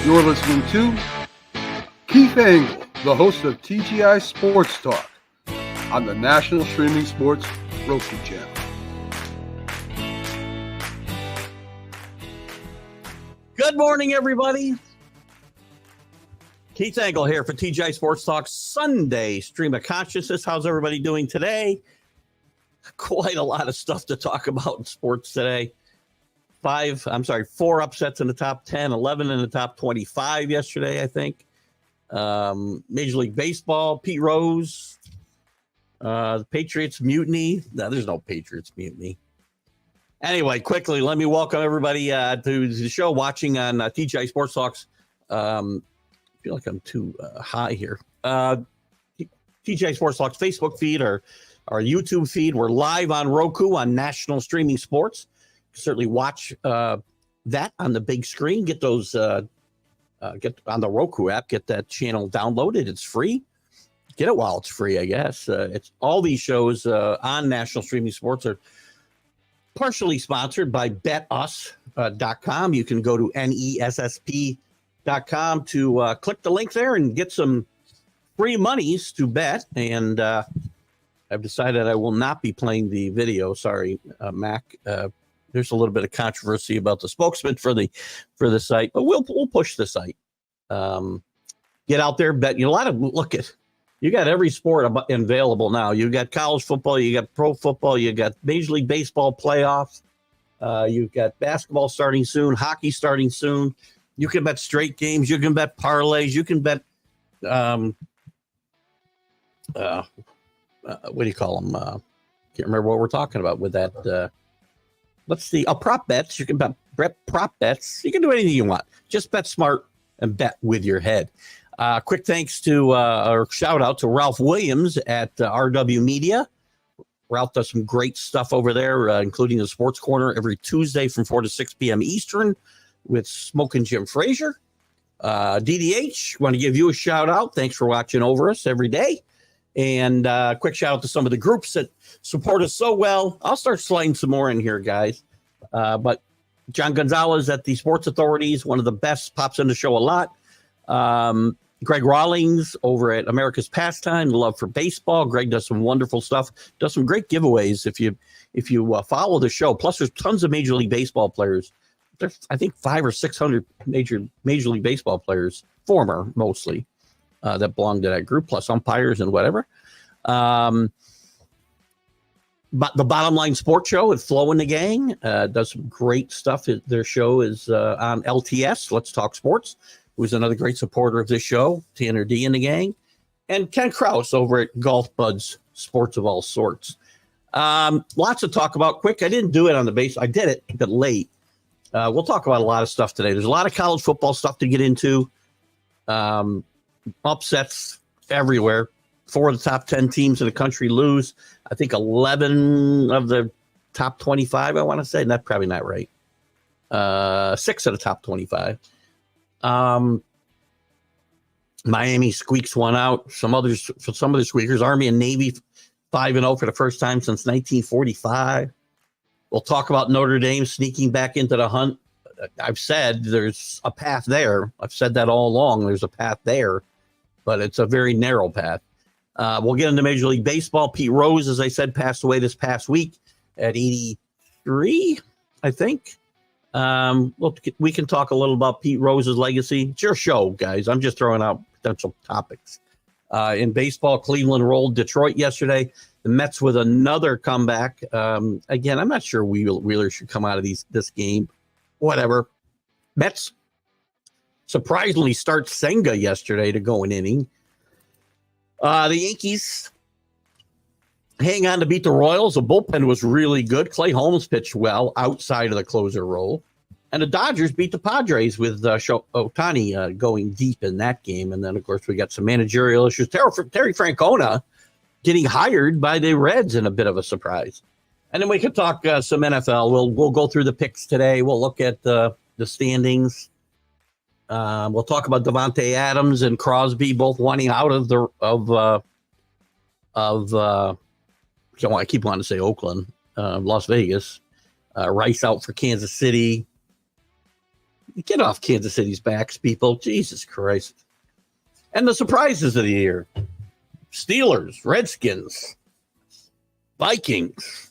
You're listening to Keith Engle, the host of TGI Sports Talk on the National Streaming Sports Roku channel. Good morning, everybody. Keith Engle here for TGI Sports Talk Sunday Stream of Consciousness. How's everybody doing today? Quite a lot of stuff to talk about in sports today. 4 upsets in the top 10, 11 in the top 25 yesterday, I think. Major League Baseball, Pete Rose, the Patriots mutiny. No, there's no Patriots mutiny. Anyway, quickly, let me welcome everybody to the show watching on TGI Sports Talks. I feel like I'm too high here. TGI Sports Talks Facebook feed or our YouTube feed. We're live on Roku on National Streaming Sports. Certainly watch that on the big screen. Get those get on the Roku app. Get that channel downloaded. It's free. Get it while it's free, I guess. It's all these shows on National Streaming Sports are partially sponsored by betus.com. You can go to nessp.com to click the link there and get some free monies to bet. And I've decided I will not be playing the video. Sorry, Mac. There's a little bit of controversy about the spokesman for the site, but we'll push the site. Get out there, bet. You got every sport available now. You got college football, you got pro football, you got Major League Baseball playoffs. You've got basketball starting soon, hockey starting soon. You can bet straight games. You can bet parlays. You can bet what do you call them? Can't remember what we're talking about with that. Let's see. Prop bets. You can bet prop bets. You can do anything you want. Just bet smart and bet with your head. Quick thanks to or shout out to Ralph Williams at RW Media. Ralph does some great stuff over there, including the Sports Corner every Tuesday from 4 to 6 p.m. Eastern with Smokin' Jim Frazier. DDH, want to give you a shout out. Thanks for watching over us every day. And quick shout out to some of the groups that support us so well. I'll start sliding some more in here, guys. But John Gonzalez at the Sports Authorities, one of the best, pops in the show a lot. Greg Rawlings over at America's Pastime, Love for Baseball. Greg does some wonderful stuff, does some great giveaways if you follow the show. Plus, there's tons of Major League Baseball players. There's, I think, 500 or 600 Major League Baseball players, former mostly, that belong to that group, plus umpires and whatever. But the Bottom Line Sports Show with Flo and the gang does some great stuff. Their show is on LTS, Let's Talk Sports, who's another great supporter of this show, Tanner D and the gang, and Ken Krause over at Golf Buds Sports of All Sorts. Lots to talk about. Quick, I didn't do it on the base. I did it a bit late. We'll talk about a lot of stuff today. There's a lot of college football stuff to get into. Upsets everywhere. 4 of the top 10 teams in the country lose. I think 11 of the top 25, I want to say. That's probably not right. 6 of the top 25. Miami squeaks one out. Some of the squeakers, Army and Navy 5-0 for the first time since 1945. We'll talk about Notre Dame sneaking back into the hunt. I've said there's a path there. I've said that all along. There's a path there, but it's a very narrow path. We'll get into Major League Baseball. Pete Rose, as I said, passed away this past week at 83, I think. We can talk a little about Pete Rose's legacy. It's your show, guys. I'm just throwing out potential topics. In baseball, Cleveland rolled Detroit yesterday. The Mets with another comeback. Again, I'm not sure Wheeler should come out of this game. Whatever. Mets surprisingly start Senga yesterday to go an inning. The Yankees hang on to beat the Royals. The bullpen was really good. Clay Holmes pitched well outside of the closer role. And the Dodgers beat the Padres with Ohtani going deep in that game. And then, of course, we got some managerial issues. Terry Francona getting hired by the Reds in a bit of a surprise. And then we could talk some NFL. We'll go through the picks today. We'll look at the standings. We'll talk about Devontae Adams and Crosby both wanting out of I keep wanting to say Oakland, Las Vegas. Rice out for Kansas City. Get off Kansas City's backs, people. Jesus Christ. And the surprises of the year. Steelers, Redskins, Vikings,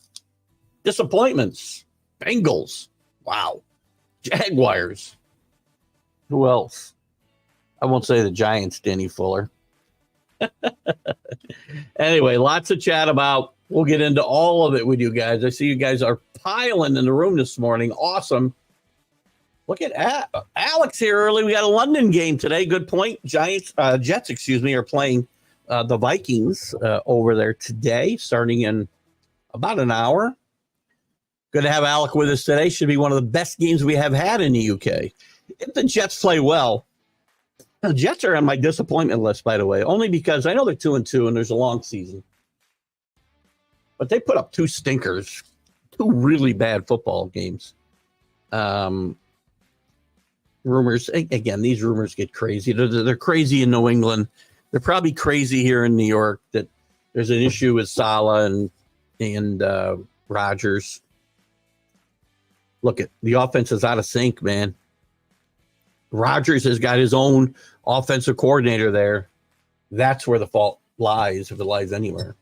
disappointments, Bengals. Wow. Jaguars. Who else? I won't say the Giants, Danny Fuller. Anyway, lots of chat about. We'll get into all of it with you guys. I see you guys are piling in the room this morning. Awesome. Look at Alex here early. We got a London game today. Good point. Jets, are playing the Vikings over there today, starting in about an hour. Good to have Alec with us today. Should be one of the best games we have had in the UK. If the Jets play well, the Jets are on my disappointment list, by the way, only because I know they're 2-2 and there's a long season. But they put up two stinkers, two really bad football games. Rumors, again, these rumors get crazy. They're crazy in New England. They're probably crazy here in New York that there's an issue with Saleh and Rodgers. Look, the offense is out of sync, man. Rodgers has got his own offensive coordinator there. That's where the fault lies, if it lies anywhere.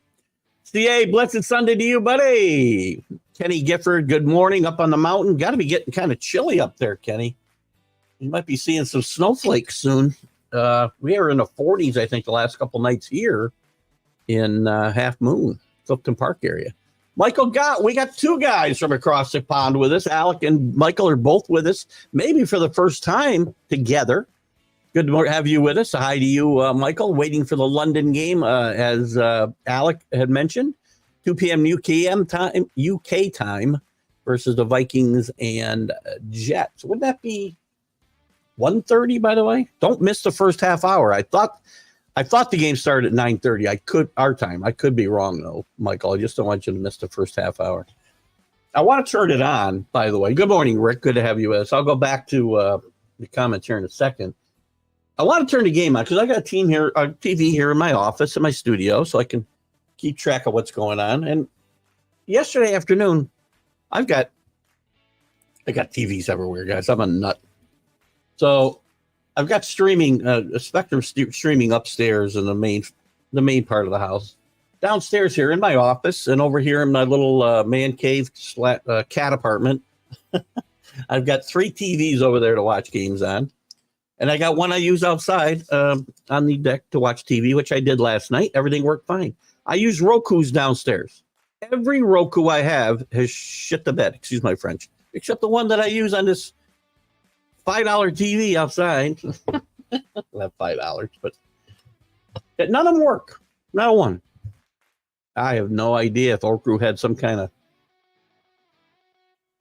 CA, blessed Sunday to you, buddy. Kenny Gifford, good morning up on the mountain. Got to be getting kind of chilly up there, Kenny. You might be seeing some snowflakes soon. We were in the 40s, I think, the last couple nights here in Half Moon, Clifton Park area. Michael we got two guys from across the pond with us. Alec and Michael are both with us, maybe for the first time together. Good to have you with us. Hi to you, Michael. Waiting for the London game, as Alec had mentioned. 2 p.m. UK time versus the Vikings and Jets. Would that be 1:30, by the way? Don't miss the first half hour. I thought the game started at 9:30. Our time. I could be wrong, though, Michael. I just don't want you to miss the first half hour. I want to turn it on, by the way. Good morning, Rick. Good to have you with us. I'll go back to the comments here in a second. I want to turn the game on because I got a TV here in my office, in my studio, so I can keep track of what's going on. And yesterday afternoon, I got TVs everywhere, guys. I'm a nut. So I've got streaming, a Spectrum streaming upstairs in the main part of the house. Downstairs here in my office and over here in my little man cave cat apartment, I've got 3 TVs over there to watch games on. And I got one I use outside on the deck to watch TV, which I did last night. Everything worked fine. I use Roku's downstairs. Every Roku I have has shit the bed, excuse my French, except the one that I use on this $5 TV outside. Not $5, but none of them work. Not one. I have no idea if Roku had some kind of,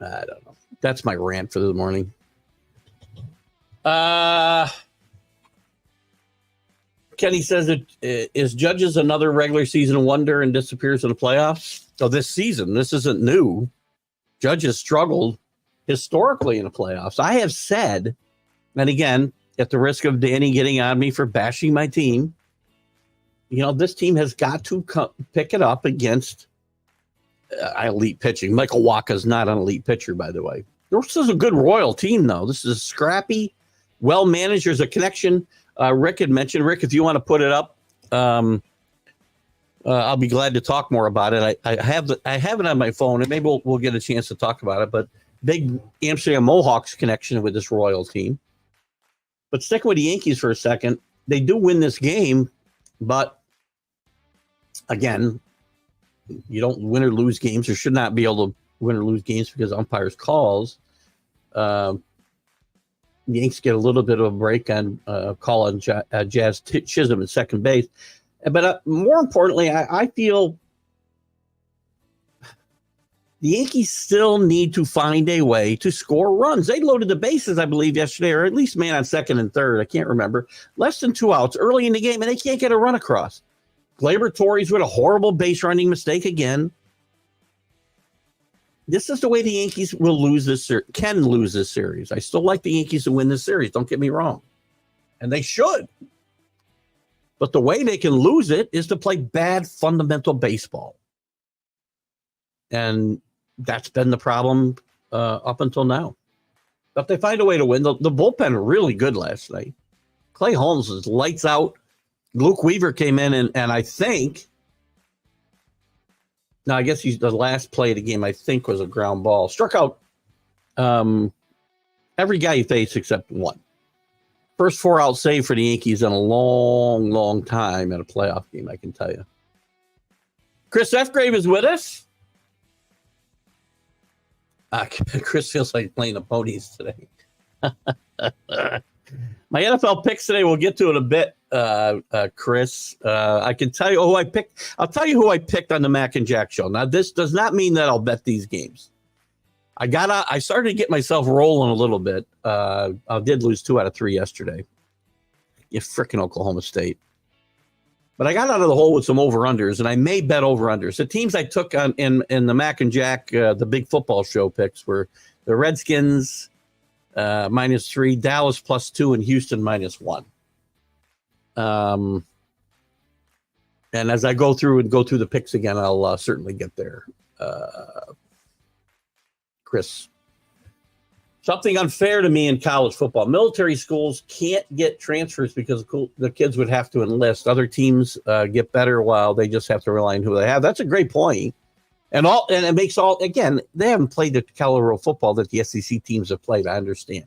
I don't know. That's my rant for the morning. Kenny says is Judges another regular season wonder and disappears in the playoffs? So this season, this isn't new. Judges struggled historically in the playoffs. I have said, and again, at the risk of Danny getting on me for bashing my team, this team has got to pick it up against elite pitching. Michael Wacha's not an elite pitcher, by the way. This is a good Royal team, though. This is scrappy, well managed. There's a connection. Rick had mentioned. Rick, if you want to put it up, I'll be glad to talk more about it. I have it on my phone, and maybe we'll get a chance to talk about it. But big Amsterdam Mohawks connection with this Royal team. But sticking with the Yankees for a second, they do win this game, but again, you don't win or lose games, or should not be able to win or lose games because umpires calls. Yanks get a little bit of a break on call on Jazz Chisholm at second base. But more importantly, I feel the Yankees still need to find a way to score runs. They loaded the bases, I believe, yesterday, or at least man on second and third. I can't remember. Less than 2 outs early in the game, and they can't get a run across. Gleyber Torres with a horrible base running mistake again. This is the way the Yankees will lose this can lose this series. I still like the Yankees to win this series. Don't get me wrong. And they should. But the way they can lose it is to play bad fundamental baseball. And that's been the problem up until now. but they find a way to win. The bullpen really good last night. Clay Holmes is lights out. Luke Weaver came in, and I think, now I guess the last play of the game, I think, was a ground ball. Struck out every guy he faced except one. First 4-out save for the Yankees in a long, long time in a playoff game, I can tell you. Chris Fgrave is with us. Chris feels like playing the ponies today. My NFL picks today, we'll get to it a bit, Chris. I can tell you who I picked. I'll tell you who I picked on the Mac and Jack show. Now, this does not mean that I'll bet these games. I started to get myself rolling a little bit. I did lose 2 out of 3 yesterday. You frickin' Oklahoma State. But I got out of the hole with some over-unders, and I may bet over-unders. The teams I took on in the Mac and Jack, the big football show picks, were the Redskins -3, Dallas +2, and Houston -1. And as I go through the picks again, I'll certainly get there. Chris. Something unfair to me in college football. Military schools can't get transfers because the kids would have to enlist. Other teams get better while they just have to rely on who they have. That's a great point. And it makes again, they haven't played the caliber of football that the SEC teams have played, I understand.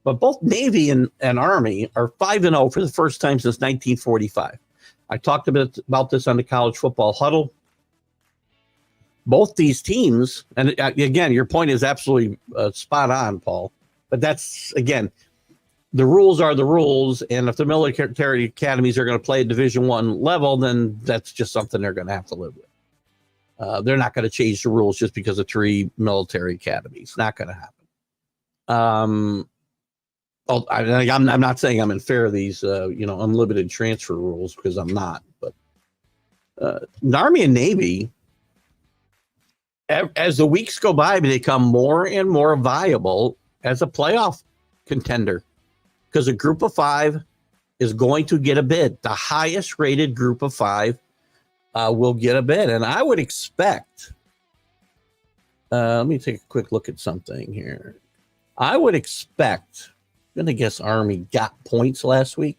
But both Navy and Army are 5-0 for the first time since 1945. I talked a bit about this on the College Football Huddle. Both these teams, and again, your point is absolutely spot on, Paul. But that's, again, the rules are the rules. And if the military academies are going to play at Division I level, then that's just something they're going to have to live with. They're not going to change the rules just because of 3 military academies. Not going to happen. I'm not saying I'm in favor of these, unlimited transfer rules, because I'm not. But the Army and Navy, as the weeks go by, become more and more viable as a playoff contender, because a group of 5 is going to get a bid. The highest rated group of 5 will get a bid. And I would expect, let me take a quick look at something here. I would expect, I'm going to guess Army got points last week.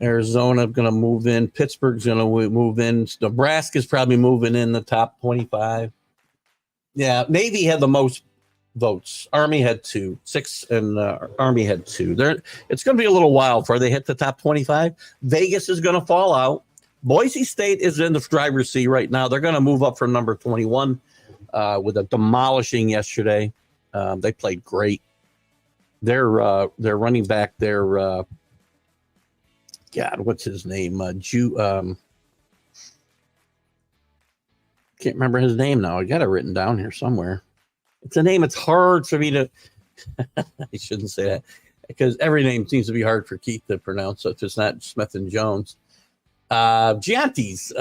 Arizona going to move in. Pittsburgh's going to move in. Nebraska's probably moving in the top 25. Yeah, Navy had the most votes. Army had 2, 6, and Army had 2. It's going to be a little while before they hit the top 25. Vegas is going to fall out. Boise State is in the driver's seat right now. They're going to move up from number 21 with a demolishing yesterday. They played great. Their running back, God, what's his name? Can't remember his name now. I got it written down here somewhere. It's a name. It's hard for me to. I shouldn't say that, because every name seems to be hard for Keith to pronounce. So if it's not Smith and Jones, Giantes,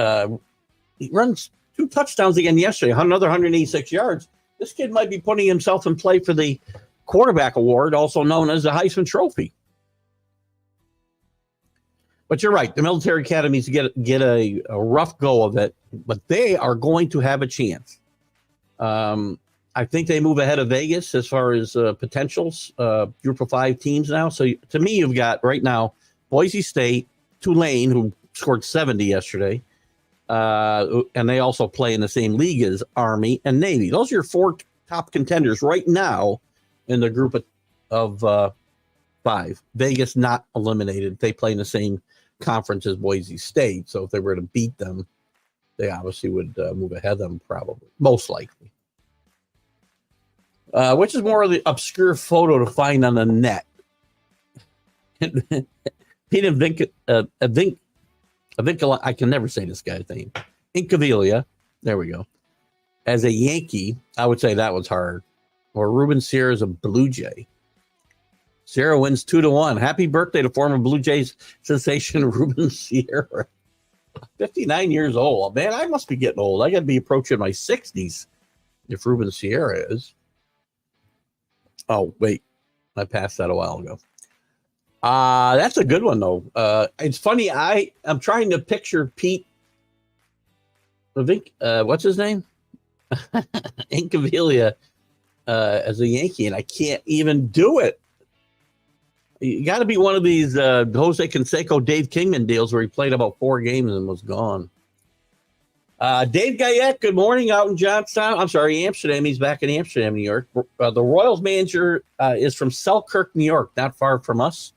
he runs 2 touchdowns again yesterday. Another 186 yards. This kid might be putting himself in play for the quarterback award, also known as the Heisman Trophy. But you're right. The military academies get a rough go of it, but they are going to have a chance. I think they move ahead of Vegas as far as potentials, group of 5 teams now. So to me, you've got right now Boise State, Tulane, who scored 70 yesterday, and they also play in the same league as Army and Navy. Those are your 4 top contenders right now in the group of 5. Vegas not eliminated. They play in the same conference as Boise State. So if they were to beat them, they obviously would move ahead of them, probably, most likely. Which is more of the obscure photo to find on the net. Peter Vincula, I can never say this guy's name. Incaviglia, there we go. As a Yankee, I would say that was hard. Or Ruben Sierra is a Blue Jay. Sierra wins 2-1. Happy birthday to former Blue Jays sensation Ruben Sierra. 59 years old. Man, I must be getting old. I got to be approaching my 60s if Ruben Sierra is. Oh, wait. I passed that a while ago. That's a good one, though. It's funny. I'm trying to picture Pete. I think, what's his name? Incaviglia. as a Yankee, and I can't even do it. You got to be one of these Jose Canseco, Dave Kingman deals where he played about 4 games and was gone. Dave Guyette, good morning out in Johnstown. I'm sorry, Amsterdam. He's back in Amsterdam, New York. The Royals manager is from Selkirk, New York, not far from us.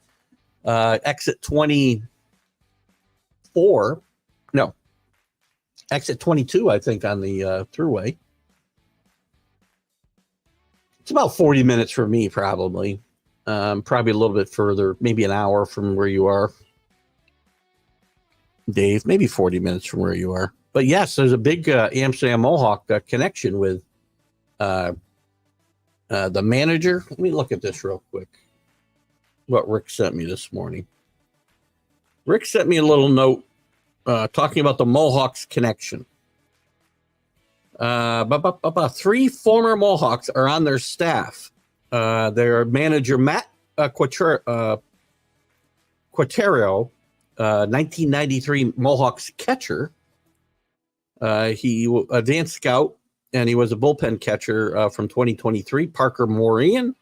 Exit 24. No, exit 22, I think, on the thruway. It's about 40 minutes for me, probably. Probably a little bit further, maybe an hour from where you are, Dave. Maybe 40 minutes from where you are. But yes, there's a big Amsterdam Mohawk connection with the manager. Let me look at this real quick. What Rick sent me this morning. Rick sent me a little note talking about the Mohawks connection. 3 former Mohawks are on their staff. Their manager, Matt Quatero, 1993 Mohawks catcher. He advanced scout, and he was a bullpen catcher from 2023. Parker Morin,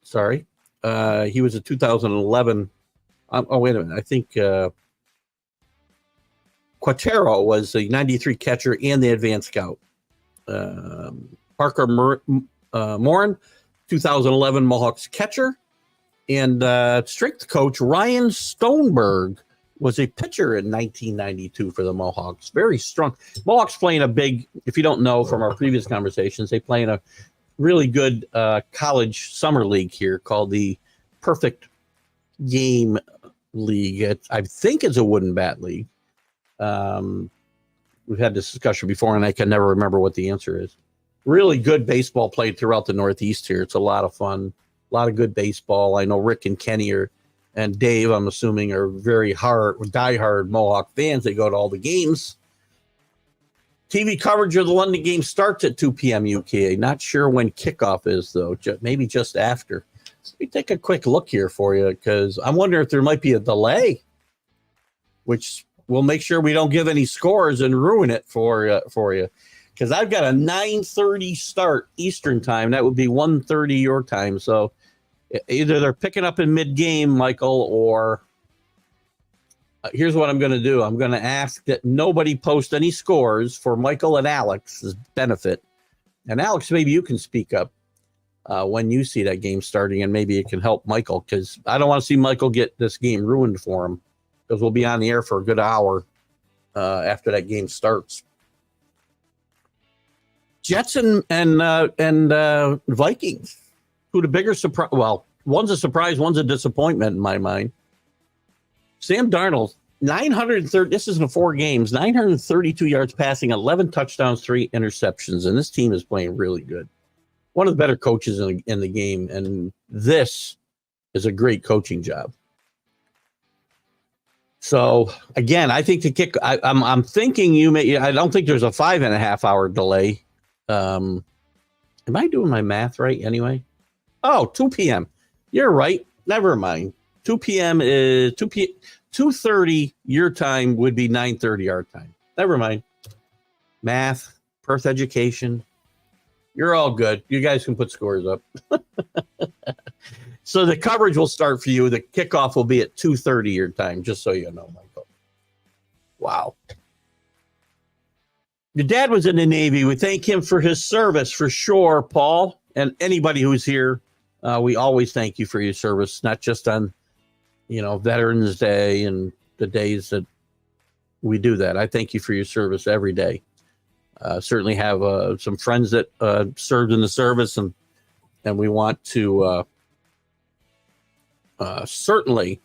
sorry. He was a 2011. Oh, wait a minute. I think Quatero was the 93 catcher and the advanced scout. Parker Morin, 2011 Mohawks catcher. And strength coach Ryan Stoneberg was a pitcher in 1992 for the Mohawks. Very strong. Mohawks playing a big, if you don't know from our previous conversations, they play in a really good college summer league here called the Perfect Game League. I think it's a wooden bat league. We've had this discussion before, and I can never remember what the answer is. Really good baseball played throughout the Northeast here. It's a lot of fun. A lot of good baseball. I know Rick and Kenny and Dave, I'm assuming, are very diehard Mohawk fans. They go to all the games. TV coverage of the London game starts at 2 p.m. UK. Not sure when kickoff is, though. Maybe just after. Let me take a quick look here for you, because I'm wondering if there might be a delay, which will make sure we don't give any scores and ruin it for you. Because I've got a 9:30 start Eastern time. That would be 1:30 your time. So either they're picking up in mid-game, Michael, or here's what I'm going to do. I'm going to ask that nobody post any scores for Michael and Alex's benefit. And Alex, maybe you can speak up when you see that game starting, and maybe it can help Michael, because I don't want to see Michael get this game ruined for him, because we'll be on the air for a good hour after that game starts. Jets and Vikings. Who the bigger surprise? Well, one's a surprise, one's a disappointment in my mind. Sam Darnold, 930. This is in 4 games, 932 yards passing, 11 touchdowns, 3 interceptions, and this team is playing really good. One of the better coaches in the game, and this is a great coaching job. So again, I think I'm thinking you may. I don't think there's a 5.5 hour delay. Am I doing my math right anyway? Oh, 2 p.m. You're right. Never mind. 2 p.m. is 2:30 your time would be 9:30 our time. Never mind. Math, Perth education. You're all good. You guys can put scores up. So the coverage will start for you. The kickoff will be at 2:30 your time, just so you know, Michael. Wow. Your dad was in the Navy. We thank him for his service for sure, Paul. And anybody who's here, we always thank you for your service, not just on, Veterans Day and the days that we do that. I thank you for your service every day. Certainly have some friends that served in the service, and we want to certainly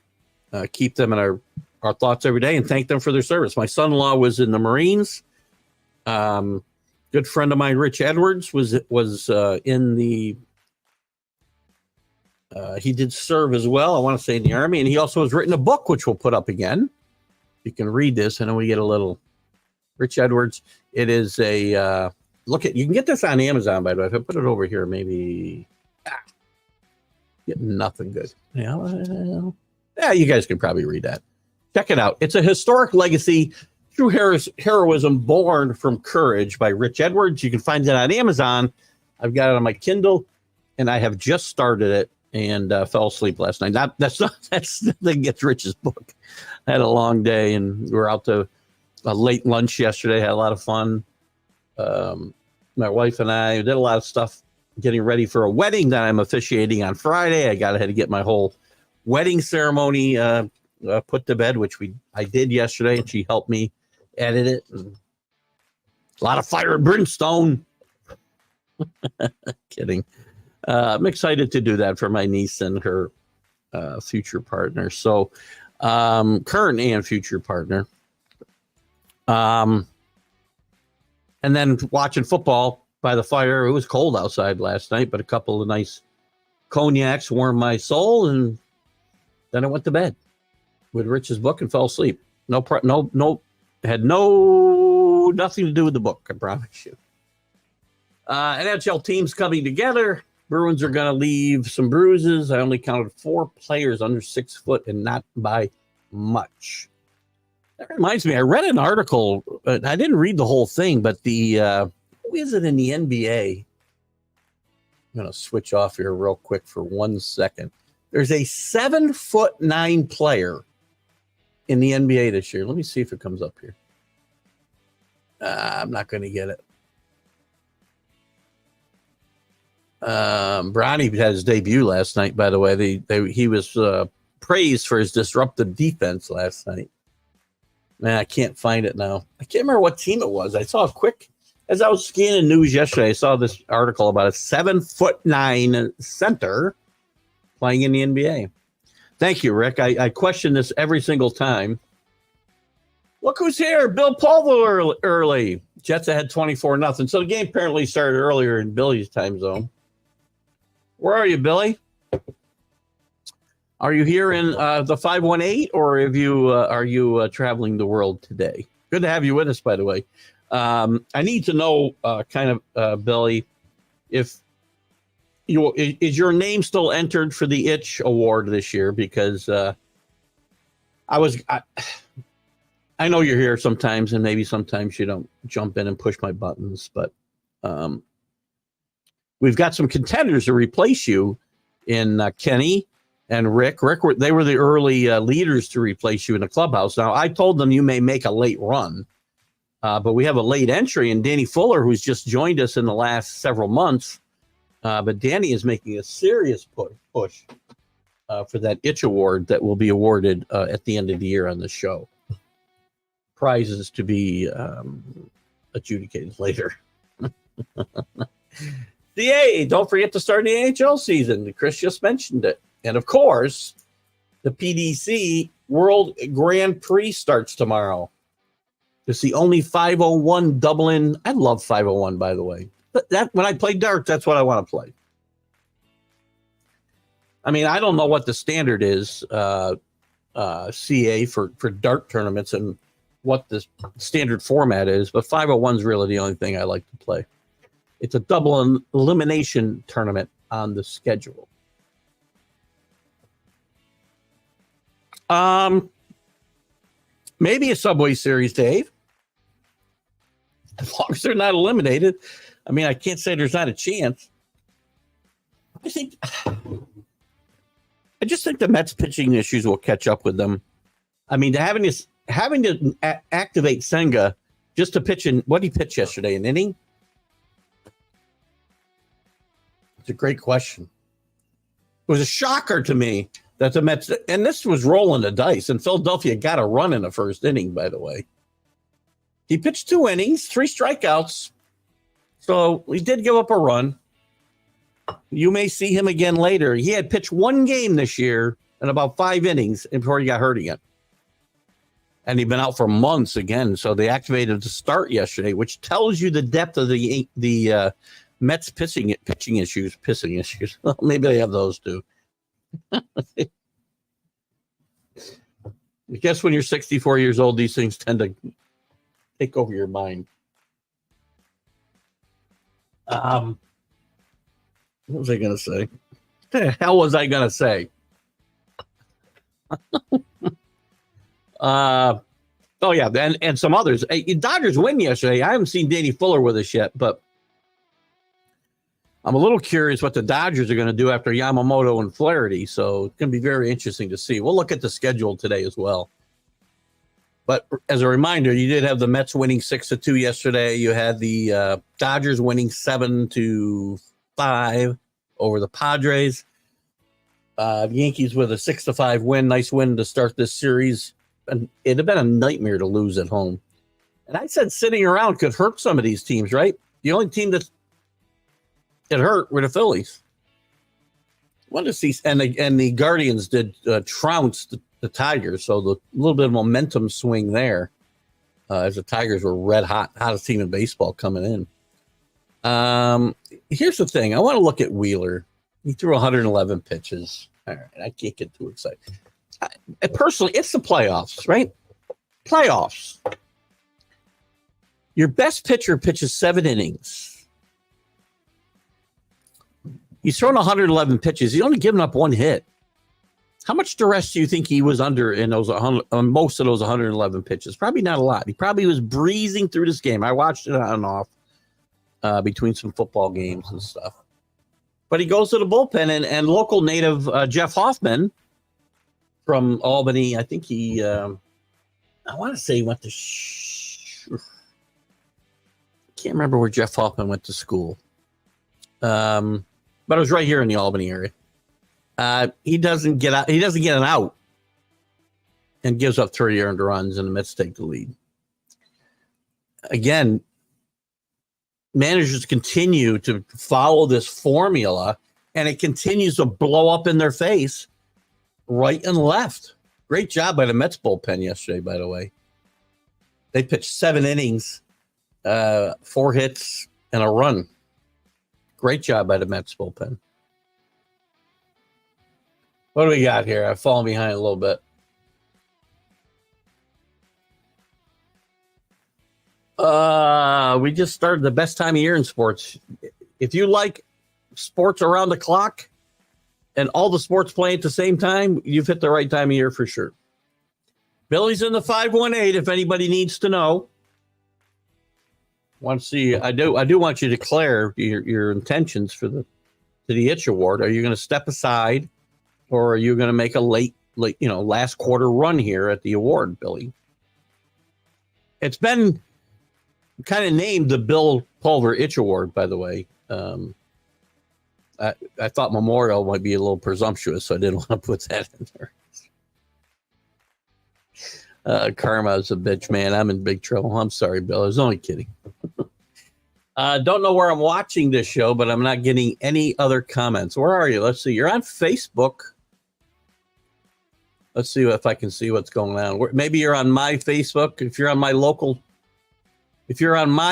keep them in our thoughts every day and thank them for their service. My son-in-law was in the Marines. Good friend of mine, Rich Edwards, was in the. He did serve as well. I want to say in the Army, and he also has written a book, which we'll put up again. You can read this, and then we get a little. Rich Edwards. It is a look at. You can get this on Amazon, by the way. If I put it over here, maybe. Get nothing good. Yeah, you guys can probably read that. Check it out. It's a historic legacy. True heroism born from courage by Rich Edwards. You can find it on Amazon. I've got it on my Kindle, and I have just started it and fell asleep last night. That's the thing gets Rich's book. I had a long day, and we were out to a late lunch yesterday. Had a lot of fun. My wife and I did a lot of stuff getting ready for a wedding that I'm officiating on Friday. I ahead to get my whole wedding ceremony put to bed, which I did yesterday, and she helped me edit it. And a lot of fire and brimstone. Kidding. I'm excited to do that for my niece and her future partner. So current and future partner. And then watching football by the fire. It was cold outside last night, but a couple of nice cognacs warmed my soul, and then I went to bed with Rich's book and fell asleep. Nothing to do with the book, I promise you. NHL teams coming together. Bruins are going to leave some bruises. I only counted 4 players under 6 foot, and not by much. That reminds me, I read an article. I didn't read the whole thing, but who is it in the NBA? I'm going to switch off here real quick for 1 second. There's a 7'9" player in the NBA this year. Let me see if it comes up here. I'm not going to get it. Bronny had his debut last night, by the way. He was praised for his disruptive defense last night. Man, I can't find it now. I can't remember what team it was. I saw a quick, as I was scanning news yesterday, I saw this article about a 7'9" center playing in the NBA. Thank you, Rick. I question this every single time. Look who's here. Bill Pulver early. Jets ahead 24-0. So the game apparently started earlier in Billy's time zone. Where are you, Billy? Are you here in the 518, or are you traveling the world today? Good to have you with us, by the way. I need to know, Billy, if is your name still entered for the Itch Award this year? Because I know you're here sometimes, and maybe sometimes you don't jump in and push my buttons, but we've got some contenders to replace you in Kenny and Rick. They were the early leaders to replace you in the clubhouse. Now, I told them you may make a late run, but we have a late entry in Danny Fuller, who's just joined us in the last several months. But Danny is making a serious push for that Itch Award that will be awarded at the end of the year on the show. Prizes to be adjudicated later. CA, don't forget to start the NHL season. Chris just mentioned it. And of course, the PDC World Grand Prix starts tomorrow. It's the only 501 Dublin. I love 501, by the way. But when I play darts, that's what I want to play. I mean, I don't know what the standard is, CA, for dart tournaments and what the standard format is, but 501 is really the only thing I like to play. It's a double elimination tournament on the schedule. Maybe a Subway Series, Dave. As long as they're not eliminated. I mean, I can't say there's not a chance. I just think the Mets pitching issues will catch up with them. I mean, having to activate Senga just to pitch in, what did he pitch yesterday, an inning? It's a great question. It was a shocker to me that the Mets, and this was rolling the dice, and Philadelphia got a run in the first inning, by the way. He pitched 2 innings, 3 strikeouts. So he did give up a run. You may see him again later. He had pitched 1 game this year in about 5 innings before he got hurt again. And he'd been out for months again. So they activated to start yesterday, which tells you the depth of the Mets pitching issues. Well, maybe they have those too. I guess when you're 64 years old, these things tend to take over your mind. What was I going to say? What the hell was I going to say? Oh, yeah, and some others. Dodgers win yesterday. I haven't seen Danny Fuller with us yet, but I'm a little curious what the Dodgers are going to do after Yamamoto and Flaherty. So it's going to be very interesting to see. We'll look at the schedule today as well. But as a reminder, you did have the Mets winning 6-2 yesterday. You had the Dodgers winning 7-5 over the Padres. The Yankees with a 6-5 win. Nice win to start this series. And it'd have been a nightmare to lose at home. And I said sitting around could hurt some of these teams, right? The only team that hurt were the Phillies. Wanted to see, and the Guardians did trounce the Tigers, so the little bit of momentum swing there as the Tigers were red hot, hottest team in baseball coming in. Here's the thing. I want to look at Wheeler. He threw 111 pitches. All right, I can't get too excited. Personally, it's the playoffs, right? Playoffs. Your best pitcher pitches 7 innings. He's thrown 111 pitches. He's only given up 1 hit. How much duress do you think he was under in those most of those 111 pitches? Probably not a lot. He probably was breezing through this game. I watched it on and off between some football games and stuff. But he goes to the bullpen, and local native Jeff Hoffman from Albany, I think he, I want to say he went to, can't remember where Jeff Hoffman went to school. But it was right here in the Albany area. He doesn't get out. He doesn't get an out, and gives up 30 earned runs, and the Mets take the lead. Again, managers continue to follow this formula, and it continues to blow up in their face, right and left. Great job by the Mets bullpen yesterday, by the way. They pitched 7 innings, 4 hits, and a run. Great job by the Mets bullpen. What do we got here? I've fallen behind a little bit. We just started the best time of year in sports. If you like sports around the clock and all the sports playing at the same time, you've hit the right time of year for sure. Billy's in the 518 if anybody needs to know. Want to see? I do want you to declare your intentions for the Itch Award. Are you going to step aside, or are you going to make a late last quarter run here at the award, Billy? It's been kind of named the Bill Pulver Itch Award, by the way. I thought Memorial might be a little presumptuous, so I didn't want to put that in there. Karma's a bitch, man. I'm in big trouble. I'm sorry, Bill. I was only kidding. Don't know where I'm watching this show, but I'm not getting any other comments. Where are you? Let's see. You're on Facebook. Let's see if I can see what's going on. Maybe you're on my Facebook. If you're on my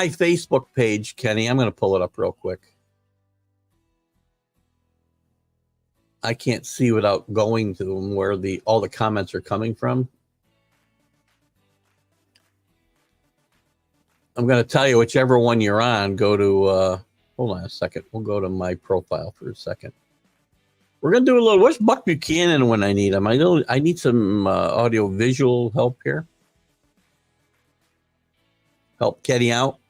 Facebook page, Kenny, I'm going to pull it up real quick. I can't see without going to them where all the comments are coming from. I'm going to tell you whichever one you're on, go to, hold on a second. We'll go to my profile for a second. We're going to do a little, where's Buck Buchanan when I need him? I need some audio visual help here. Help Kenny out.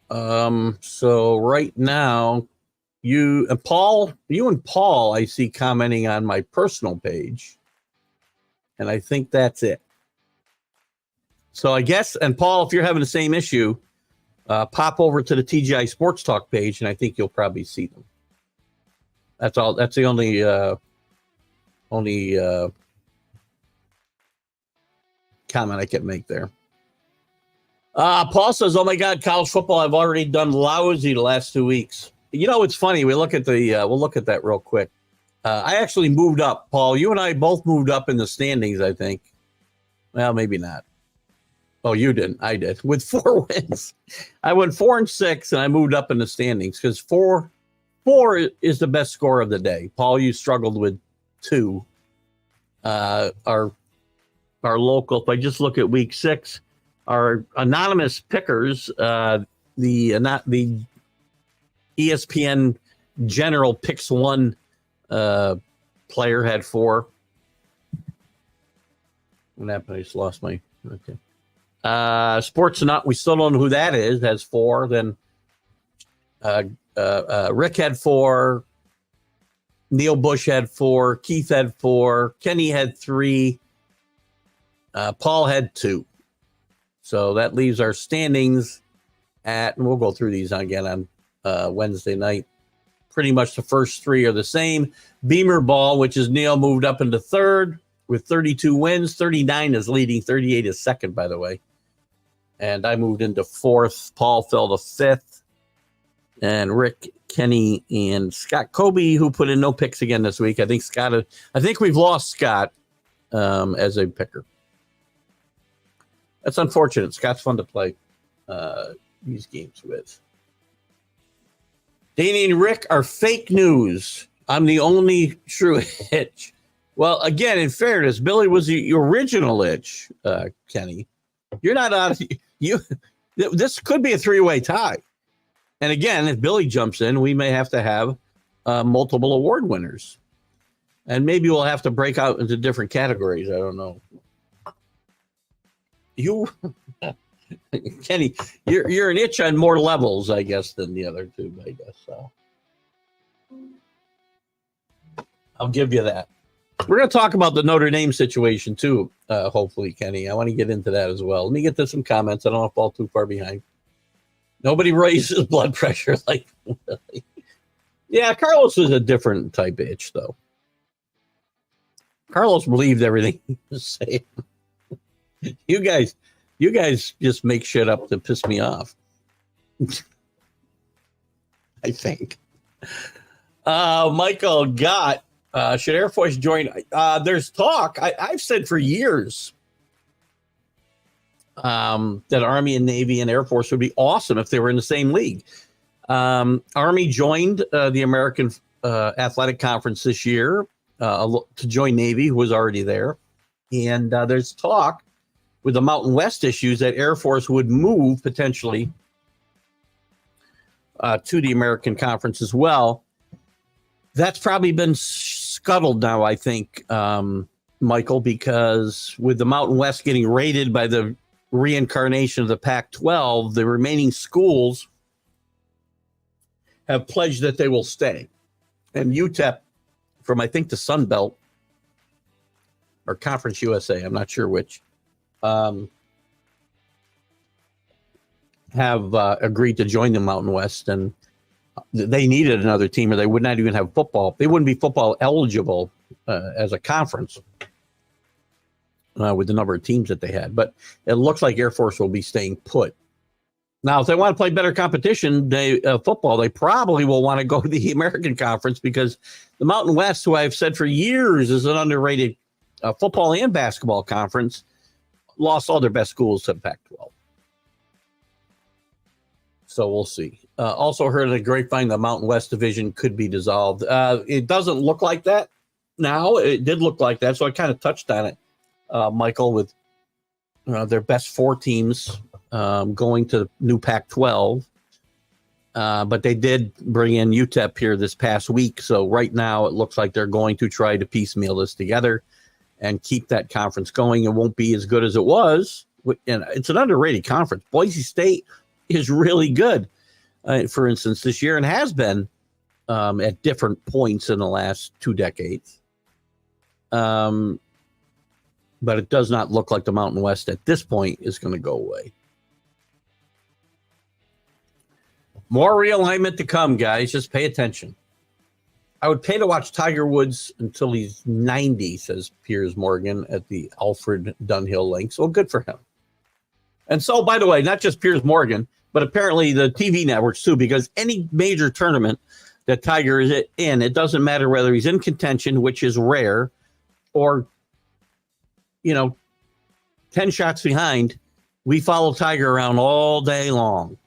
So right now, you and Paul, I see commenting on my personal page. And I think that's it. So I guess, and Paul, if you're having the same issue, pop over to the TGI Sports Talk page, and I think you'll probably see them. That's all. That's the only comment I can make there. Paul says, "Oh my God, college football! I've already done lousy the last 2 weeks." You know, it's funny. We'll look at that real quick. I actually moved up, Paul. You and I both moved up in the standings, I think. Well, maybe not. Oh, you didn't. I did. With 4 wins. I went 4-6, and I moved up in the standings because four is the best score of the day. Paul, you struggled with 2. Our local, if I just look at week 6, our anonymous pickers, the ESPN General Picks 1 player had 4. What happened? I just lost my, okay. Sports Not, we still don't know who that is, has 4. Then Rick had 4. Neil Bush had 4. Keith had 4. Kenny had 3. Paul had 2. So that leaves our standings and we'll go through these again on Wednesday night. Pretty much the first 3 are the same. Beamer Ball, which is Neil, moved up into 3rd with 32 wins. 39 is leading. 38 is 2nd, by the way. And I moved into 4th. Paul fell to 5th. And Rick, Kenny, and Scott Kobe, who put in no picks again this week. I think we've lost Scott as a picker. That's unfortunate. Scott's fun to play these games with. Danny and Rick are fake news. I'm the only true itch. Well, again, in fairness, Billy was the original itch, Kenny. You're not out of you. This could be a 3-way tie. And again, if Billy jumps in, we may have to have multiple award winners. And maybe we'll have to break out into different categories. I don't know. You, Kenny, you're an itch on more levels, I guess, than the other two, I guess. So I'll give you that. We're going to talk about the Notre Dame situation, too, hopefully, Kenny. I want to get into that as well. Let me get to some comments. I don't want to fall too far behind. Nobody raises blood pressure like Willie. Yeah, Carlos was a different type of itch, though. Carlos believed everything he was saying. You guys just make shit up to piss me off. I think. Michael Gott, should Air Force join? There's talk. I've said for years that Army and Navy and Air Force would be awesome if they were in the same league. Army joined the American Athletic Conference this year to join Navy, who was already there. And there's talk with the Mountain West issues that Air Force would move potentially to the American Conference as well. That's probably been scuttled now, I think, Michael, because with the Mountain West getting raided by the reincarnation of the Pac-12, the remaining schools have pledged that they will stay. And UTEP, from I think the Sun Belt or Conference USA, I'm not sure which, have agreed to join the Mountain West, and they needed another team, or they would not even have football. They wouldn't be football eligible as a conference with the number of teams that they had. But it looks like Air Force will be staying put. Now, if they want to play better competition, football, they probably will want to go to the American Conference, because the Mountain West, who I've said for years is an underrated football and basketball conference, lost all their best schools to the Pac-12. So we'll see. Also heard of the grapevine, the Mountain West division could be dissolved. It doesn't look like that now. It did look like that, so I kind of touched on it, Michael, with their best 4 teams going to the new Pac-12. But they did bring in UTEP here this past week. So right now it looks like they're going to try to piecemeal this together and keep that conference going. It won't be as good as it was. And it's an underrated conference. Boise State is really good, for instance, this year, and has been at different points in the last 2 decades. But it does not look like the Mountain West at this point is going to go away. More realignment to come, guys. Just pay attention. I would pay to watch Tiger Woods until he's 90, says Piers Morgan at the Alfred Dunhill Links. Well, good for him. And so, by the way, not just Piers Morgan, but apparently the TV networks too, because any major tournament that Tiger is in, it doesn't matter whether he's in contention, which is rare, or, 10 shots behind, we follow Tiger around all day long.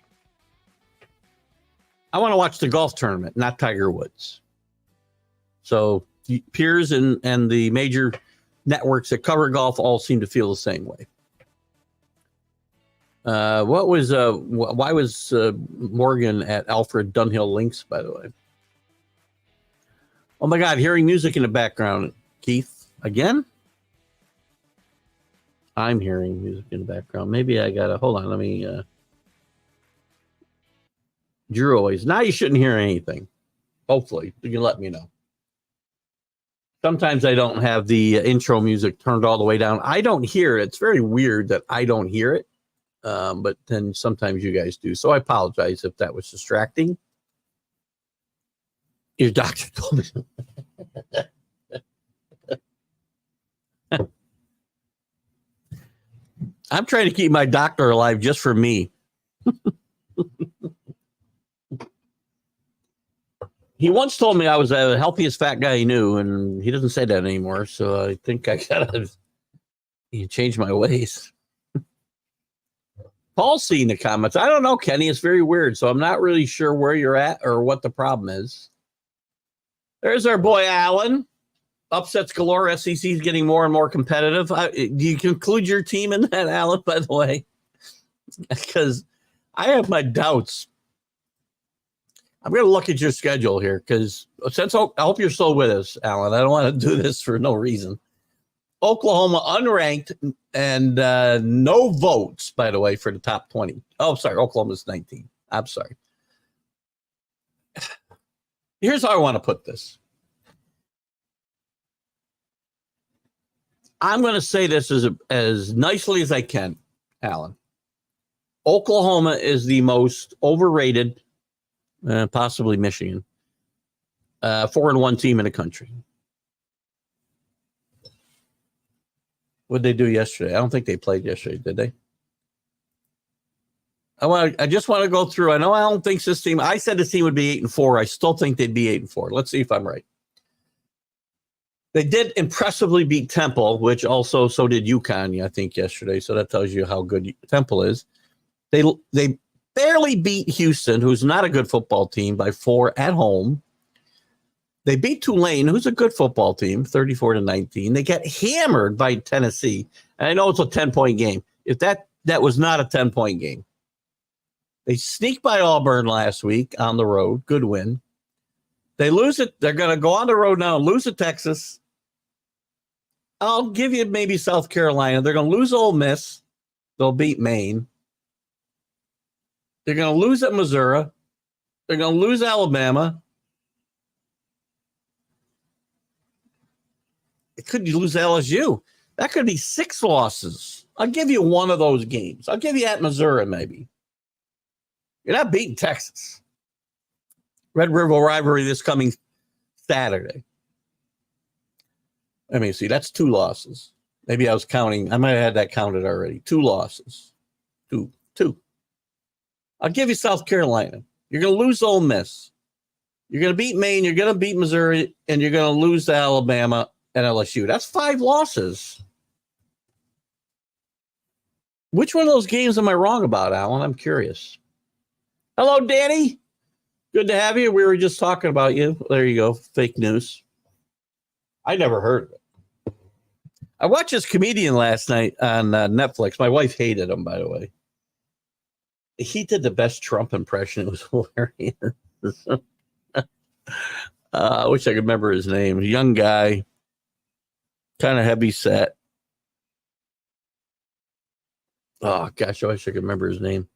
I want to watch the golf tournament, not Tiger Woods. So Piers and the major networks that cover golf all seem to feel the same way. Why was Morgan at Alfred Dunhill Links, by the way? Oh my God, hearing music in the background, Keith, again? I'm hearing music in the background. Maybe I gotta, hold on, let me, Drew always. Now you shouldn't hear anything. Hopefully, you can let me know. Sometimes I don't have the intro music turned all the way down. I don't hear it. It's very weird that I don't hear it. But then sometimes you guys do. So I apologize if that was distracting. Your doctor told me. I'm trying to keep my doctor alive just for me. He once told me I was the healthiest fat guy he knew, and he doesn't say that anymore. So I think I gotta change my ways. Paul's seeing the comments. I don't know, Kenny. It's very weird. So I'm not really sure where you're at or what the problem is. There's our boy Alan. Upsets galore. SEC is getting more and more competitive. Do you include your team in that, Alan, by the way? Because I have my doubts. I'm going to look at your schedule here because I hope you're still with us, Alan. I don't want to do this for no reason. Oklahoma unranked and no votes, by the way, for the top 20. Oh, sorry. Oklahoma's 19. I'm sorry. Here's how I want to put this. I'm going to say this as nicely as I can, Alan. Oklahoma is the most overrated, possibly Michigan, 4-1 team in the country. What did they do yesterday? I don't think they played yesterday, did they? I just want to go through. I know Alan thinks this team. I said this team would be 8-4. I still think they'd be 8-4. Let's see if I'm right. They did impressively beat Temple, which also so did UConn, I think, yesterday. So that tells you how good Temple is. They barely beat Houston, who's not a good football team, by 4 at home. They beat Tulane, who's a good football team, 34-19. They got hammered by Tennessee. And I know it's a 10-point game. If that was not a 10-point game. They sneaked by Auburn last week on the road. Good win. They lose it. They're going to go on the road now and lose to Texas. I'll give you maybe South Carolina. They're going to lose Ole Miss. They'll beat Maine. They're going to lose at Missouri. They're going to lose Alabama. It could lose LSU. That could be 6 losses. I'll give you one of those games. I'll give you at Missouri maybe. You're not beating Texas. Red River rivalry this coming Saturday. Let me see. That's 2 losses. Maybe I was counting. I might have had that counted already. 2 losses. Two. I'll give you South Carolina. You're going to lose Ole Miss. You're going to beat Maine. You're going to beat Missouri. And you're going to lose to Alabama and LSU. That's 5 losses. Which one of those games am I wrong about, Alan? I'm curious. Hello, Danny. Good to have you. We were just talking about you. There you go. Fake news. I never heard of it. I watched this comedian last night on Netflix. My wife hated him, by the way. He did the best Trump impression. It was hilarious. I wish I could remember his name. Young guy, kind of heavy set. Oh, gosh, I wish I could remember his name.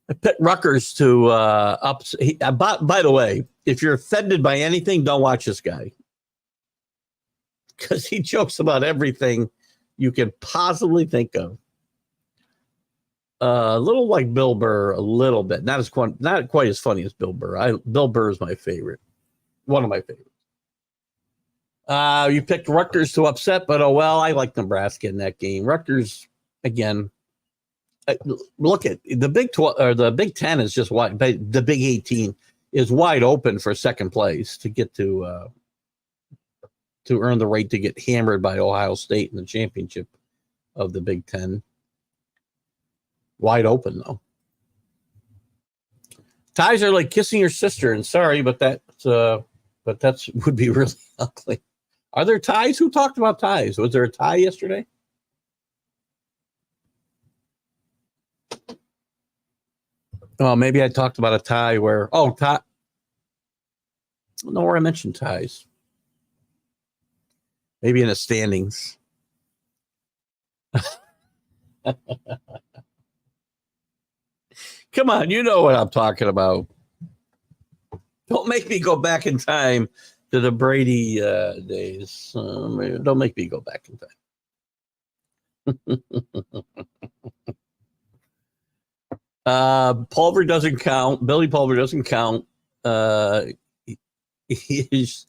I picked Rutgers to by the way, if you're offended by anything, don't watch this guy. Because he jokes about everything you can possibly think of. A little like Bill Burr, a little bit. Not quite as funny as Bill Burr. Bill Burr is my favorite. One of my favorites. You picked Rutgers to upset, but oh well, I like Nebraska in that game. Rutgers, again, look at the Big 12 or the Big 10 is just wide. The Big 18 is wide open for second place to get to earn the right to get hammered by Ohio State in the championship of the Big 10. Wide open though. Ties are like kissing your sister, and sorry, but that's would be really ugly. Are there ties? Who talked about ties? Was there a tie yesterday? Oh, maybe I talked about a tie where, tie. Nowhere I mentioned ties. Maybe in the standings. Come on, you know what I'm talking about. Don't make me go back in time to the Brady days. Don't make me go back in time. Pulver doesn't count. Billy Pulver doesn't count. His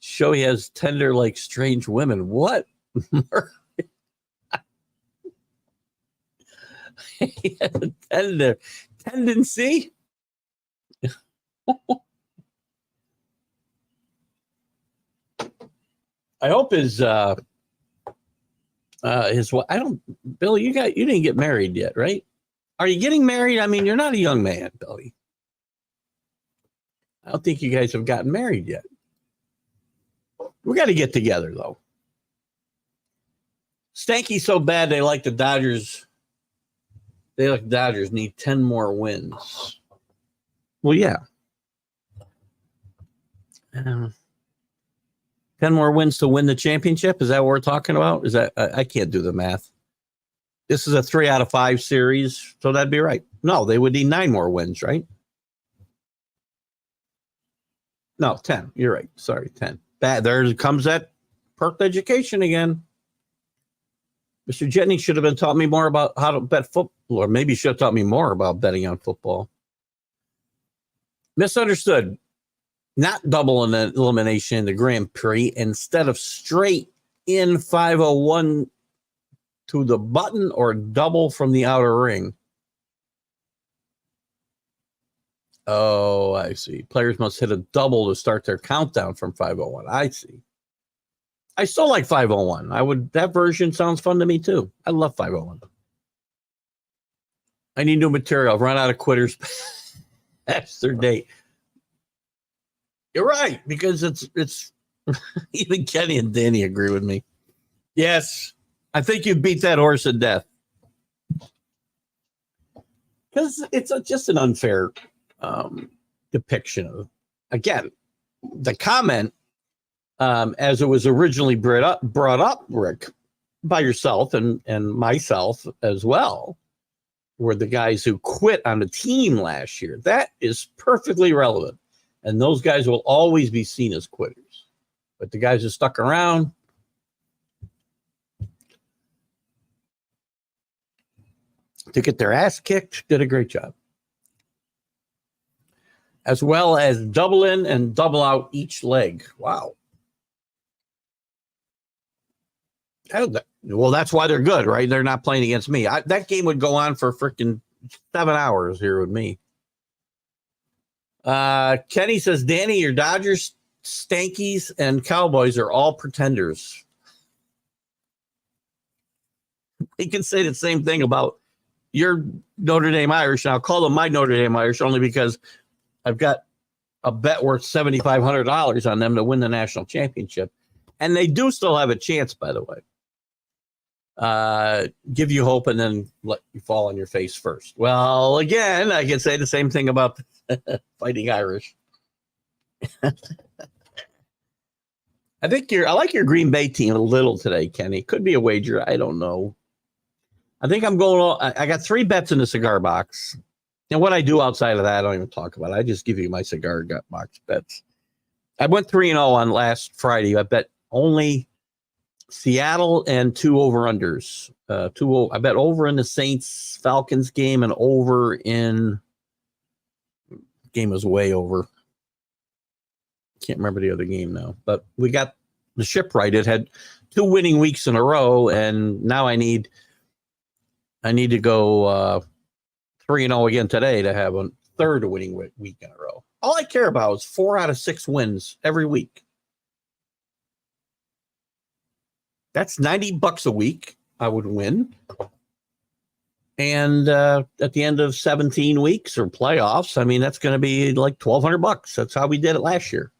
show he has tender like strange women. What? He has a tendency. I hope his I don't, Billy, you didn't get married yet, right? Are you getting married? I mean, you're not a young man, Billy. I don't think you guys have gotten married yet. We got to get together though. Stanky so bad they like the Dodgers. They like the Dodgers need 10 more wins. Well, yeah. 10 more wins to win the championship? Is that what we're talking about? Is that I can't do the math. This is a 3 out of 5 series, so that'd be right. No, they would need 9 more wins, right? No, 10. You're right. Sorry, 10. There comes that perked education again. Mr. Jennings should have been taught me more about how to bet football, or maybe should have taught me more about betting on football. Misunderstood. Not double in the elimination in the Grand Prix, instead of straight in 501 to the button or double from the outer ring. Oh, I see. Players must hit a double to start their countdown from 501. I see. I still like 501. That version sounds fun to me too. I love 501. I need new material. I've run out of quitters past their date. You're right, because it's even Kenny and Danny agree with me. Yes, I think you beat that horse to death. Because it's just an unfair depiction of, again, the comment as it was originally brought up, Rick, by yourself and myself as well, were the guys who quit on the team last year. That is perfectly relevant. And those guys will always be seen as quitters. But the guys who stuck around, to get their ass kicked, did a great job. As well as double in and double out each leg. Wow. Well, that's why they're good, right? They're not playing against me. That game would go on for freaking 7 hours here with me. Kenny says, Danny, your Dodgers, Stankies, and Cowboys are all pretenders. He can say the same thing about your Notre Dame Irish, and I'll call them my Notre Dame Irish only because I've got a bet worth $7,500 on them to win the national championship. And they do still have a chance, by the way. Give you hope and then let you fall on your face first. Well, again, I can say the same thing about Fighting Irish. I like your Green Bay team a little today, Kenny. Could be a wager. I don't know. I think I'm going. I got 3 bets in the cigar box. And what I do outside of that, I don't even talk about it. I just give you my cigar box bets. I went 3-0 on last Friday. I bet only Seattle and 2 over-unders. I bet over in the Saints-Falcons game and over in... Game was way over. Can't remember the other game now. But we got the ship right. It had 2 winning weeks in a row, and now I need to go 3-0 again today to have a 3rd winning week in a row. All I care about is 4 out of 6 wins every week. That's $90 a week I would win. And at the end of 17 weeks or playoffs, I mean, that's going to be like $1,200. That's how we did it last year.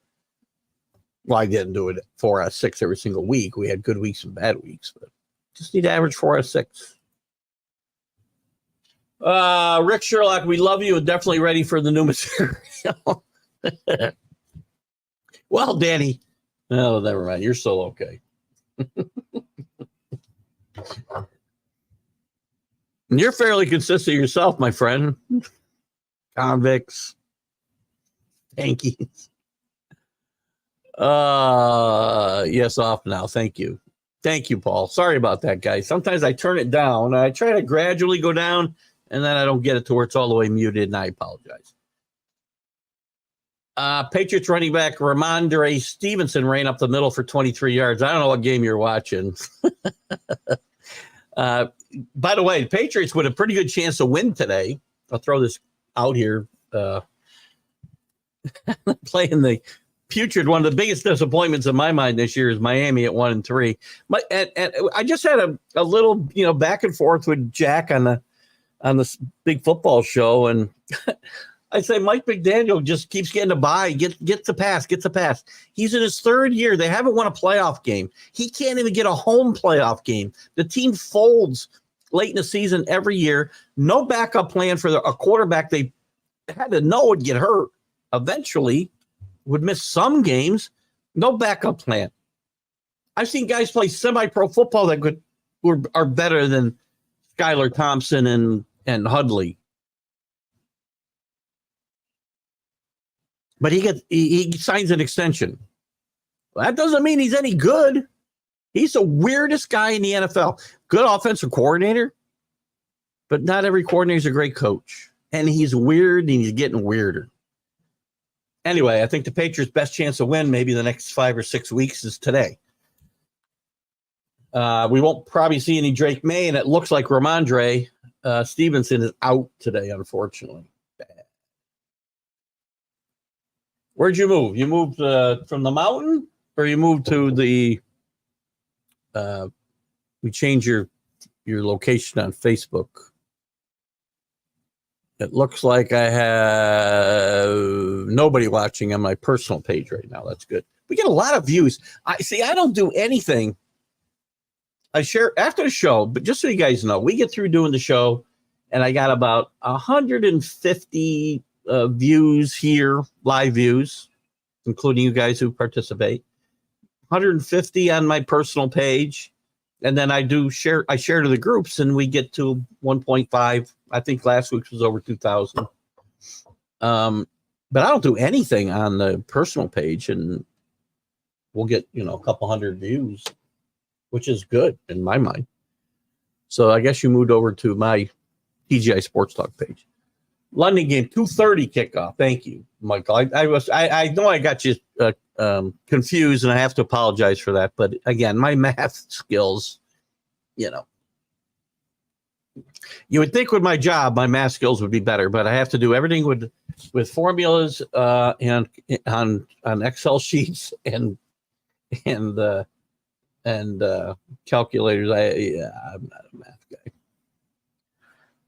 Well, I didn't do it 4 out of 6 every single week. We had good weeks and bad weeks, but just need to average 4 out of 6. Rick Sherlock, we love you and definitely ready for the new material. Well, Danny, oh, never mind. You're still okay. You're fairly consistent yourself, my friend. convicts, tankies. Yes, off now. Thank you. Thank you, Paul. Sorry about that, guys. Sometimes I turn it down. I try to gradually go down, and then I don't get it to where it's all the way muted, and I apologize. Patriots running back Ramondre Stevenson ran up the middle for 23 yards. I don't know what game you're watching. By the way, the Patriots with a pretty good chance to win today. I'll throw this out here. Playing the putrid, one of the biggest disappointments in my mind this year is Miami at 1-3. And I just had a little, back and forth with Jack on this big football show, and I say Mike McDaniel just keeps getting a bye, gets the pass. He's in his third year. They haven't won a playoff game. He can't even get a home playoff game. The team folds late in the season every year. No backup plan for a quarterback they had to know would get hurt eventually, would miss some games. No backup plan. I've seen guys play semi-pro football that are better than Skylar Thompson and Hudley. But he signs an extension. Well, that doesn't mean he's any good. He's the weirdest guy in the NFL. Good offensive coordinator, but not every coordinator is a great coach. And he's weird, and he's getting weirder. Anyway, I think the Patriots' best chance to win maybe the next 5 or 6 weeks is today. We won't probably see any Drake May, and it looks like Ramondre Stevenson is out today, unfortunately. Where'd you move? You moved from the mountain, or you moved to the? We changed your location on Facebook. It looks like I have nobody watching on my personal page right now. That's good. We get a lot of views. I don't do anything. I share after the show, but just so you guys know, we get through doing the show, and I got about 150 views here, live views, including you guys who participate. 150 on my personal page, and then I share to the groups, and we get to 1.5. I think last week's was over 2,000. But I don't do anything on the personal page, and we'll get a couple hundred views, which is good in my mind. So I guess you moved over to my TGI Sports Talk page. London game, 2:30 kickoff. Thank you, Michael. I know I got you confused, and I have to apologize for that. But again, my math skills, you would think with my job, my math skills would be better, but I have to do everything with formulas and on Excel sheets and calculators. I'm not a math guy.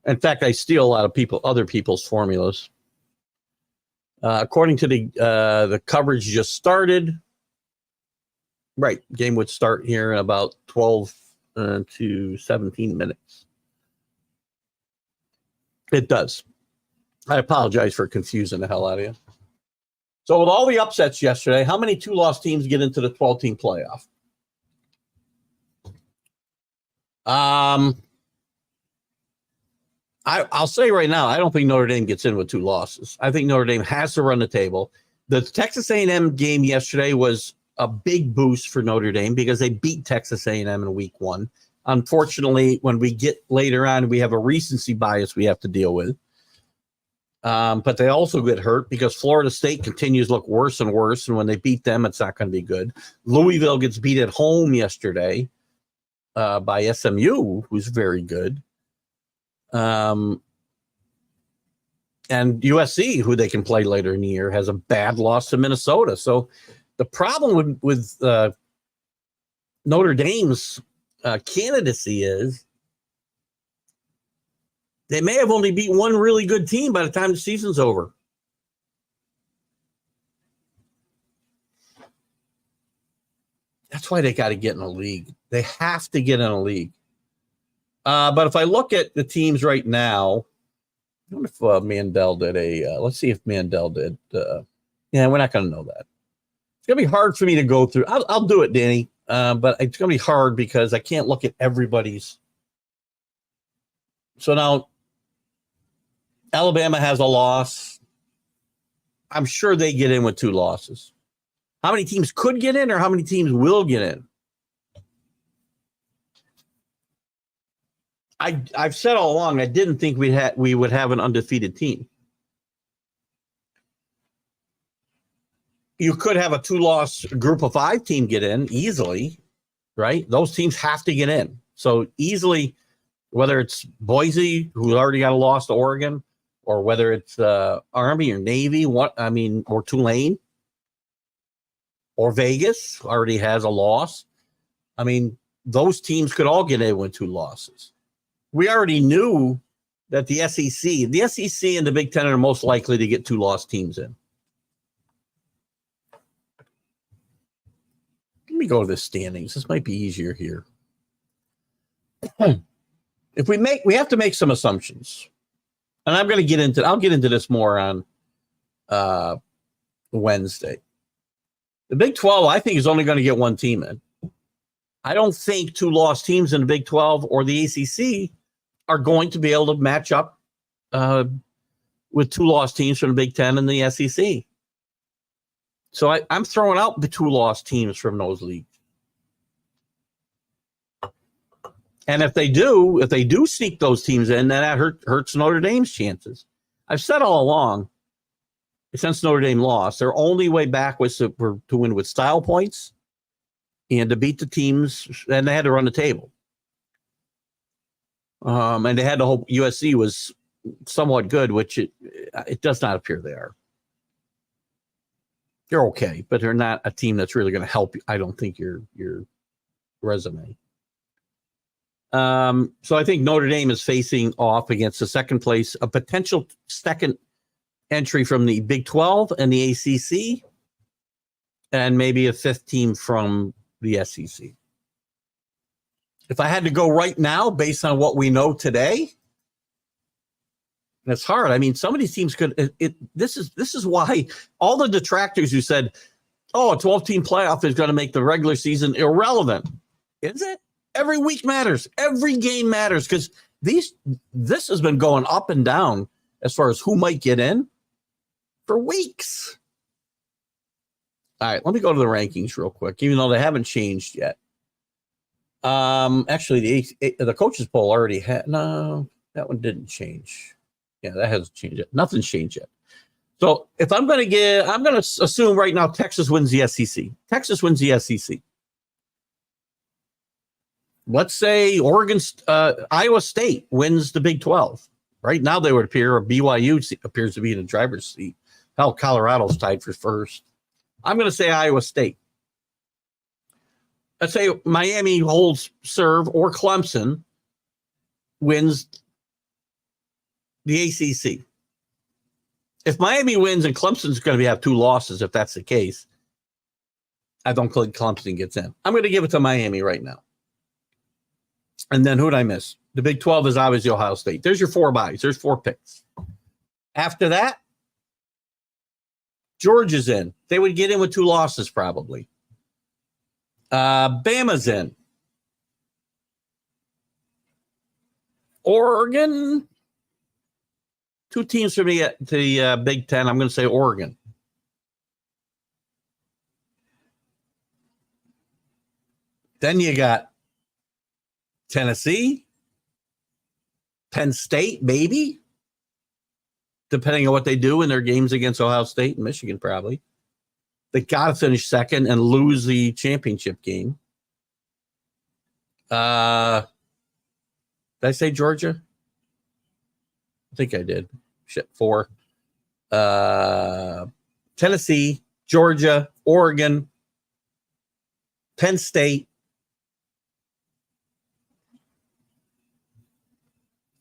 In fact, I steal a lot of other people's formulas. According to the coverage just started. Right, game would start here in about 12 to 17 minutes. It does. I apologize for confusing the hell out of you. So with all the upsets yesterday, how many 2-loss teams get into the 12-team playoff? I'll say right now, I don't think Notre Dame gets in with 2 losses. I think Notre Dame has to run the table. The Texas A&M game yesterday was a big boost for Notre Dame because they beat Texas A&M in week 1. Unfortunately, when we get later on, we have a recency bias we have to deal with. But they also get hurt because Florida State continues to look worse and worse. And when they beat them, it's not going to be good. Louisville gets beat at home yesterday by SMU, who's very good. And USC, who they can play later in the year, has a bad loss to Minnesota. So the problem with Notre Dame's candidacy is they may have only beat one really good team by the time the season's over. That's why they got to get in a league. They have to get in a league. But if I look at the teams right now, I wonder if Mandel did let's see if Mandel did. Yeah, we're not going to know that. It's going to be hard for me to go through. I'll do it, Danny. But it's going to be hard because I can't look at everybody's. So now Alabama has a loss. I'm sure they get in with 2 losses. How many teams could get in or how many teams will get in? I've said all along I didn't think we would have an undefeated team. You could have a 2-loss group of 5 team get in easily, right? Those teams have to get in. So easily, whether it's Boise, who already got a loss to Oregon, or whether it's Army or Navy, or Tulane, or Vegas already has a loss. I mean, those teams could all get in with 2 losses. We already knew that the SEC and the Big Ten are most likely to get 2-loss teams in. Let me go to the standings. This might be easier here. If we have to make some assumptions, and I'll get into this more on Wednesday. The Big 12, I think, is only going to get 1 team in. I don't think 2-loss teams in the Big 12 or the ACC are going to be able to match up with 2-loss teams from the Big 10 and the SEC. So I'm throwing out the 2-loss teams from those leagues. And if they do sneak those teams in, then that hurts Notre Dame's chances. I've said all along, since Notre Dame lost, their only way back was to win with style points and to beat the teams, and they had to run the table. And they had to hope USC was somewhat good, which it does not appear they are. They're okay, but they're not a team that's really going to help you, I don't think, your resume. So I think Notre Dame is facing off against the second place, a potential second entry from the Big 12 and the ACC, and maybe a 5th team from the SEC. If I had to go right now, based on what we know today, it's hard. I mean, some of these teams could. This is why all the detractors who said, "Oh, a 12-team playoff is going to make the regular season irrelevant," is it? Every week matters. Every game matters because this has been going up and down as far as who might get in for weeks. All right, let me go to the rankings real quick, even though they haven't changed yet. Actually, the coaches poll already had. No, that one didn't change. Yeah, that hasn't changed yet. Nothing's changed yet. So if I'm going to assume right now Texas wins the SEC. Texas wins the SEC. Let's say Iowa State wins the Big 12. Right now, they would appear, or BYU appears to be in the driver's seat. Hell, Colorado's tied for first. I'm going to say Iowa State. Let's say Miami holds serve, or Clemson wins the ACC. If Miami wins and Clemson's going to have 2 losses, if that's the case, I don't think Clemson gets in. I'm going to give it to Miami right now. And then who'd I miss? The Big 12 is obviously Ohio State. There's your 4 buys. There's 4 picks. After that, Georgia's in. They would get in with 2 losses probably. Bama's in. Oregon. 2 teams for me at the Big 10. I'm going to say Oregon. Then you got Tennessee, Penn State, maybe, depending on what they do in their games against Ohio State and Michigan, probably. They got to finish second and lose the championship game. Did I say Georgia? I think I did. 4. Tennessee, Georgia, Oregon, Penn State.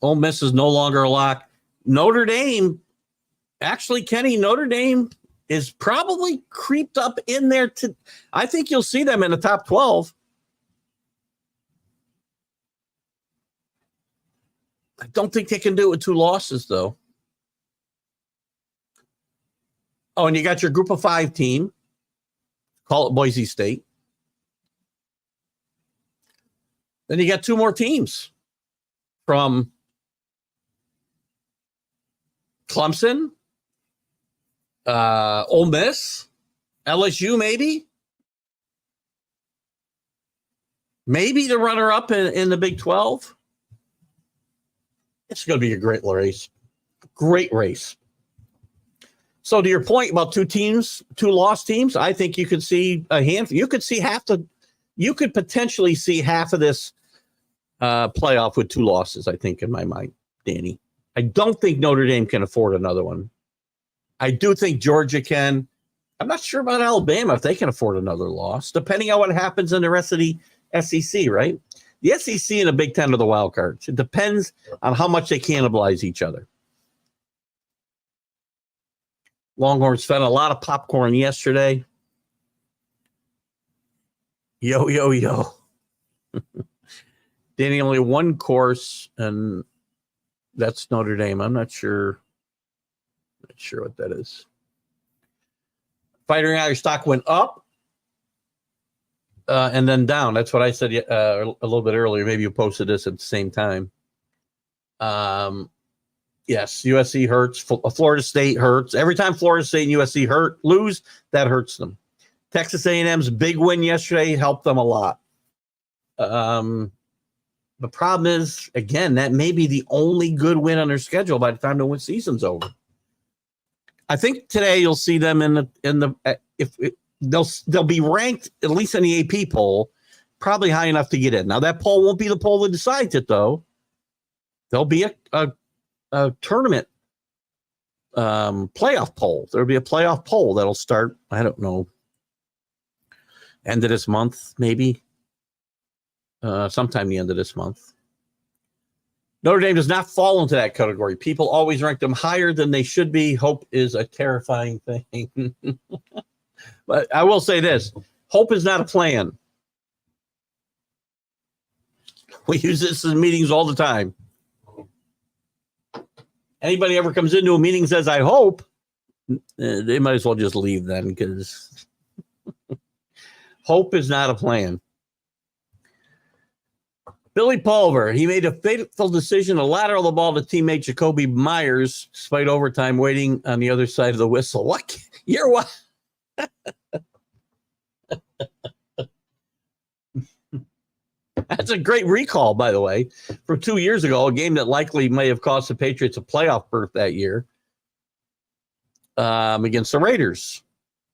Ole Miss is no longer a lock. Notre Dame, actually, Kenny, Notre Dame is probably creeped up in there. I think you'll see them in the top 12. I don't think they can do it with 2 losses, though. Oh, and you got your group of 5 team. Call it Boise State. Then you got 2 more teams from Clemson, Ole Miss, LSU, maybe the runner-up in the Big 12. It's going to be a great race. Great race. So to your point about two lost teams, I think you could see a handful. You could potentially see half of this playoff with two losses, I think, in my mind, Danny. I don't think Notre Dame can afford another one. I do think Georgia can. I'm not sure about Alabama if they can afford another loss, depending on what happens in the rest of the SEC, right? The SEC and the Big Ten are the wild cards. It depends on how much they cannibalize each other. Longhorns fed a lot of popcorn yesterday. Yo. Danny, only one course, and that's Notre Dame. I'm not sure what that is. Fighting Irish stock went up and then down. That's what I said a little bit earlier. Maybe you posted this at the same time. Yes, USC hurts. Florida State hurts. Every time Florida State and USC lose, that hurts them. Texas A&M's big win yesterday helped them a lot. The problem is, again, that may be the only good win on their schedule by the time the season's over. I think today you'll see them they'll be ranked at least in the AP poll, probably high enough to get in. Now that poll won't be the poll that decides it, though. There'll be a tournament playoff poll. There'll be a playoff poll that'll start, I don't know, end of this month, maybe. Sometime the end of this month. Notre Dame does not fall into that category. People always rank them higher than they should be. Hope is a terrifying thing. But I will say this. Hope is not a plan. We use this in meetings all the time. Anybody ever comes into a meeting and says, I hope, they might as well just leave then, because hope is not a plan. Billy Pulver, he made a fateful decision to lateral the ball to teammate Jacoby Myers, despite overtime waiting on the other side of the whistle. What? You're what? That's a great recall, by the way, from 2 years ago, a game that likely may have cost the Patriots a playoff berth that year against the Raiders.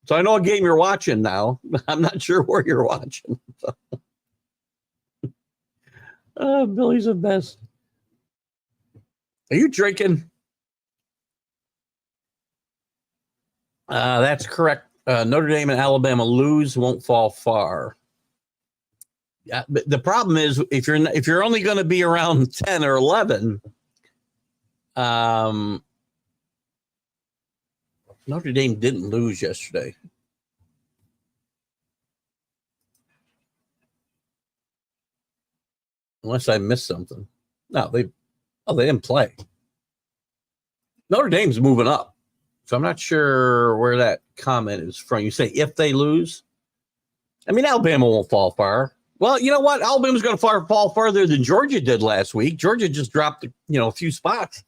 So I know a game you're watching now. I'm not sure where you're watching. Billy's the best. Are you drinking? That's correct. Notre Dame and Alabama lose, won't fall far. Yeah, but the problem is if you're only going to be around 10 or 11, Notre Dame didn't lose yesterday. Unless I missed something. No, they didn't play. Notre Dame's moving up. So I'm not sure where that comment is from. You say if they lose? I mean, Alabama won't fall far. Well, you know what? Alabama's going to fall farther than Georgia did last week. Georgia just dropped, a few spots.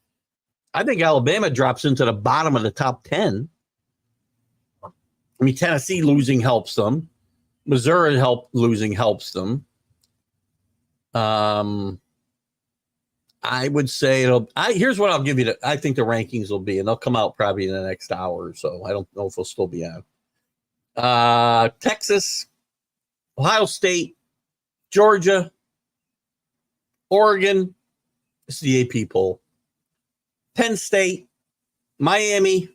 I think Alabama drops into the bottom of the top 10. I mean, Tennessee losing helps them. Missouri losing helps them. I would say here's what I'll give you. I think the rankings will be, and they'll come out probably in the next hour or so. I don't know if they'll still be out. Texas, Ohio State, Georgia, Oregon. This is the AP poll. Penn State, Miami,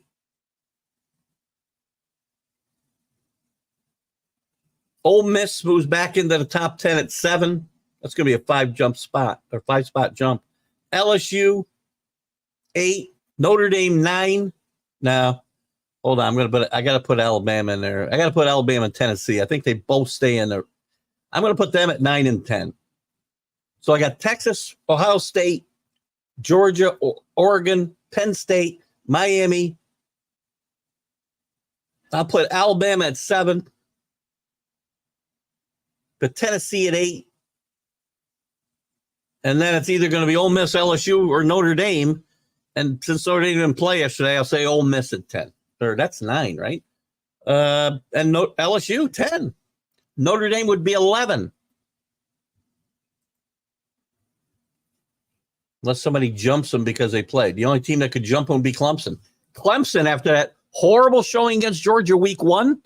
Ole Miss moves back into the top 10 at 7. That's going to be a 5-spot jump. LSU, 8. Notre Dame, 9. Now, hold on. I got to put Alabama in there. I got to put Alabama and Tennessee. I think they both stay in there. I'm going to put them at 9 and 10. So I got Texas, Ohio State, Georgia, Oregon, Penn State, Miami. I'll put Alabama at 7. But Tennessee at 8. And then it's either going to be Ole Miss, LSU, or Notre Dame And since Notre Dame didn't play yesterday, I'll say Ole Miss at 10. Or that's 9, right? And LSU, 10. Notre Dame would be 11. Unless somebody jumps them because they played. The only team that could jump them would be Clemson. Clemson, after that horrible showing against Georgia week 1,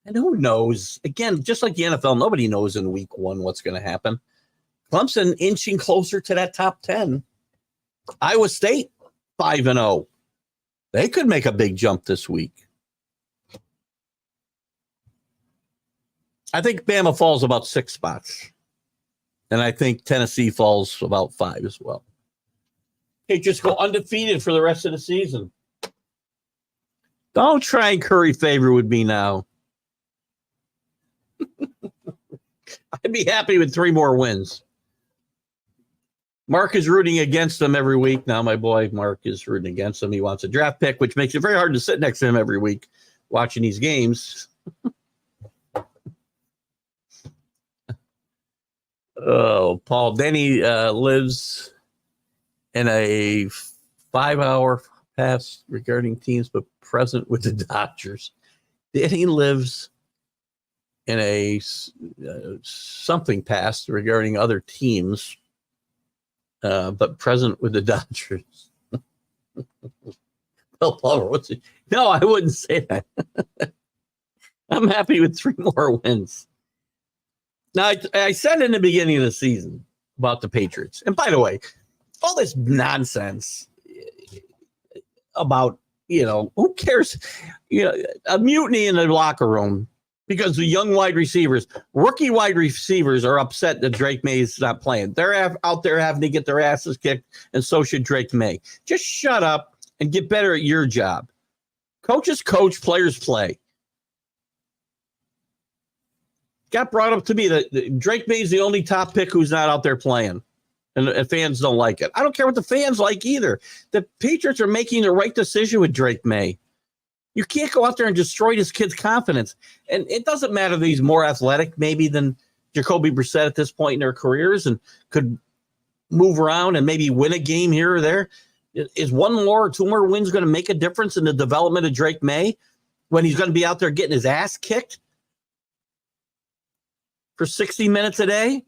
and who knows? Again, just like the NFL, nobody knows in week 1 what's going to happen. Clemson inching closer to that top 10. Iowa State, 5-0. They could make a big jump this week. I think Bama falls about 6 spots. And I think Tennessee falls about 5 as well. Patriots go undefeated for the rest of the season. Don't try and curry favor with me now. I'd be happy with 3 more wins. Mark is rooting against them every week. Now my boy Mark is rooting against them. He wants a draft pick, which makes it very hard to sit next to him every week watching these games. Oh, Paul Denny lives in a 5-hour pass regarding teams, but present with the Dodgers. Denny lives in a something past regarding other teams, but present with the Dodgers. Well, Paul, no, I wouldn't say that. I'm happy with 3 more wins. Now, I said in the beginning of the season about the Patriots, and by the way, all this nonsense about, who cares? A mutiny in the locker room because the young rookie wide receivers are upset that Drake May is not playing. They're out there having to get their asses kicked, and so should Drake May. Just shut up and get better at your job. Coaches coach, players play. Got brought up to me that Drake May is the only top pick who's not out there playing, and fans don't like it. I don't care what the fans like either. The Patriots are making the right decision with Drake May. You can't go out there and destroy this kid's confidence. And it doesn't matter that he's more athletic maybe than Jacoby Brissett at this point in their careers and could move around and maybe win a game here or there. Is 1 more or 2 more wins going to make a difference in the development of Drake May when he's going to be out there getting his ass kicked for 60 minutes a day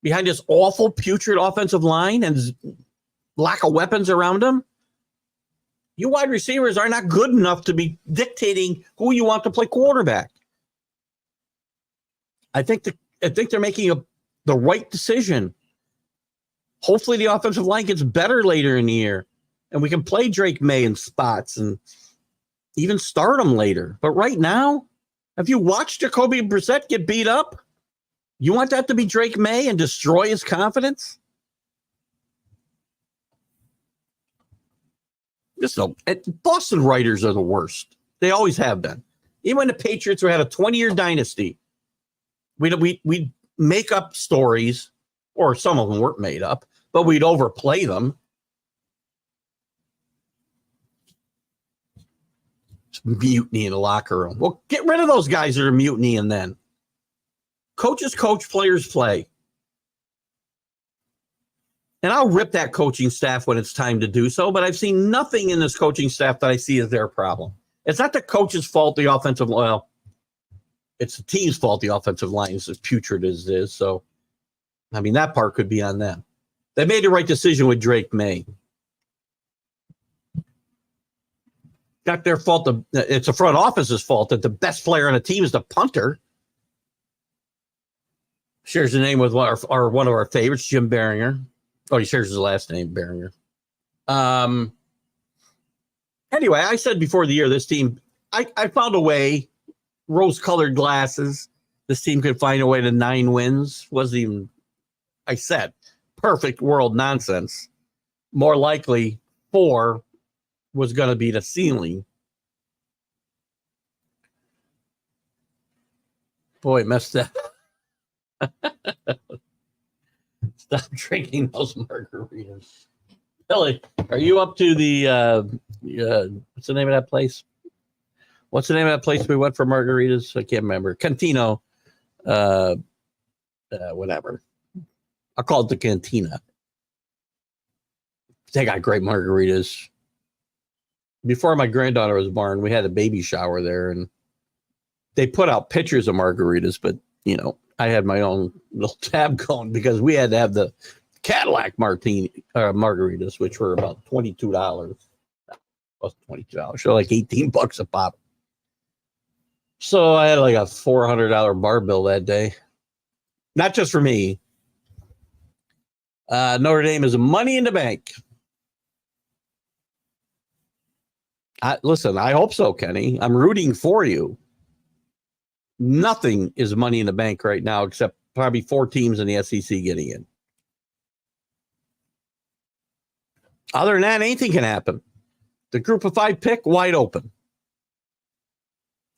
behind this awful, putrid offensive line and lack of weapons around him? You wide receivers are not good enough to be dictating who you want to play quarterback. I think they're making the right decision. Hopefully the offensive line gets better later in the year, and we can play Drake May in spots and even start him later. But right now, have you watched Jacoby Brissett get beat up? You want that to be Drake May and destroy his confidence? Boston writers are the worst. They always have been. Even when the Patriots had a 20-year dynasty, we'd make up stories, or some of them weren't made up, but we'd overplay them. It's mutiny in the locker room. Well, get rid of those guys that are mutinying then. Coaches coach, players play. And I'll rip that coaching staff when it's time to do so, but I've seen nothing in this coaching staff that I see as their problem. It's not the coach's fault, the offensive line. Well, it's the team's fault, the offensive line is as putrid as it is. So, I mean, that part could be on them. They made the right decision with Drake May. Not their fault. It's the front office's fault that the best player on the team is the punter. Shares the name with one of our favorites, Jim Behringer. Oh, he shares his last name, Behringer. Anyway, I said before the year, this team, I found a way, rose-colored glasses. This team could find a way to 9 wins. Wasn't even, I said, perfect world nonsense. More likely, 4 was going to be the ceiling. Boy, messed up. Stop drinking those margaritas. Billy, are you up to the what's the name of that place? What's the name of that place we went for margaritas? I can't remember. Cantino. Whatever. I'll call it the Cantina. They got great margaritas. Before my granddaughter was born, we had a baby shower there, and they put out pictures of margaritas, but, you know, I had my own little tab going because we had to have the Cadillac margaritas, which were about $22. Plus $22. So like $18 a pop. So I had like a $400 bar bill that day. Not just for me. Notre Dame is money in the bank. Listen, I hope so, Kenny. I'm rooting for you. Nothing is money in the bank right now except probably 4 teams in the SEC getting in. Other than that, anything can happen. The group of 5 pick, wide open.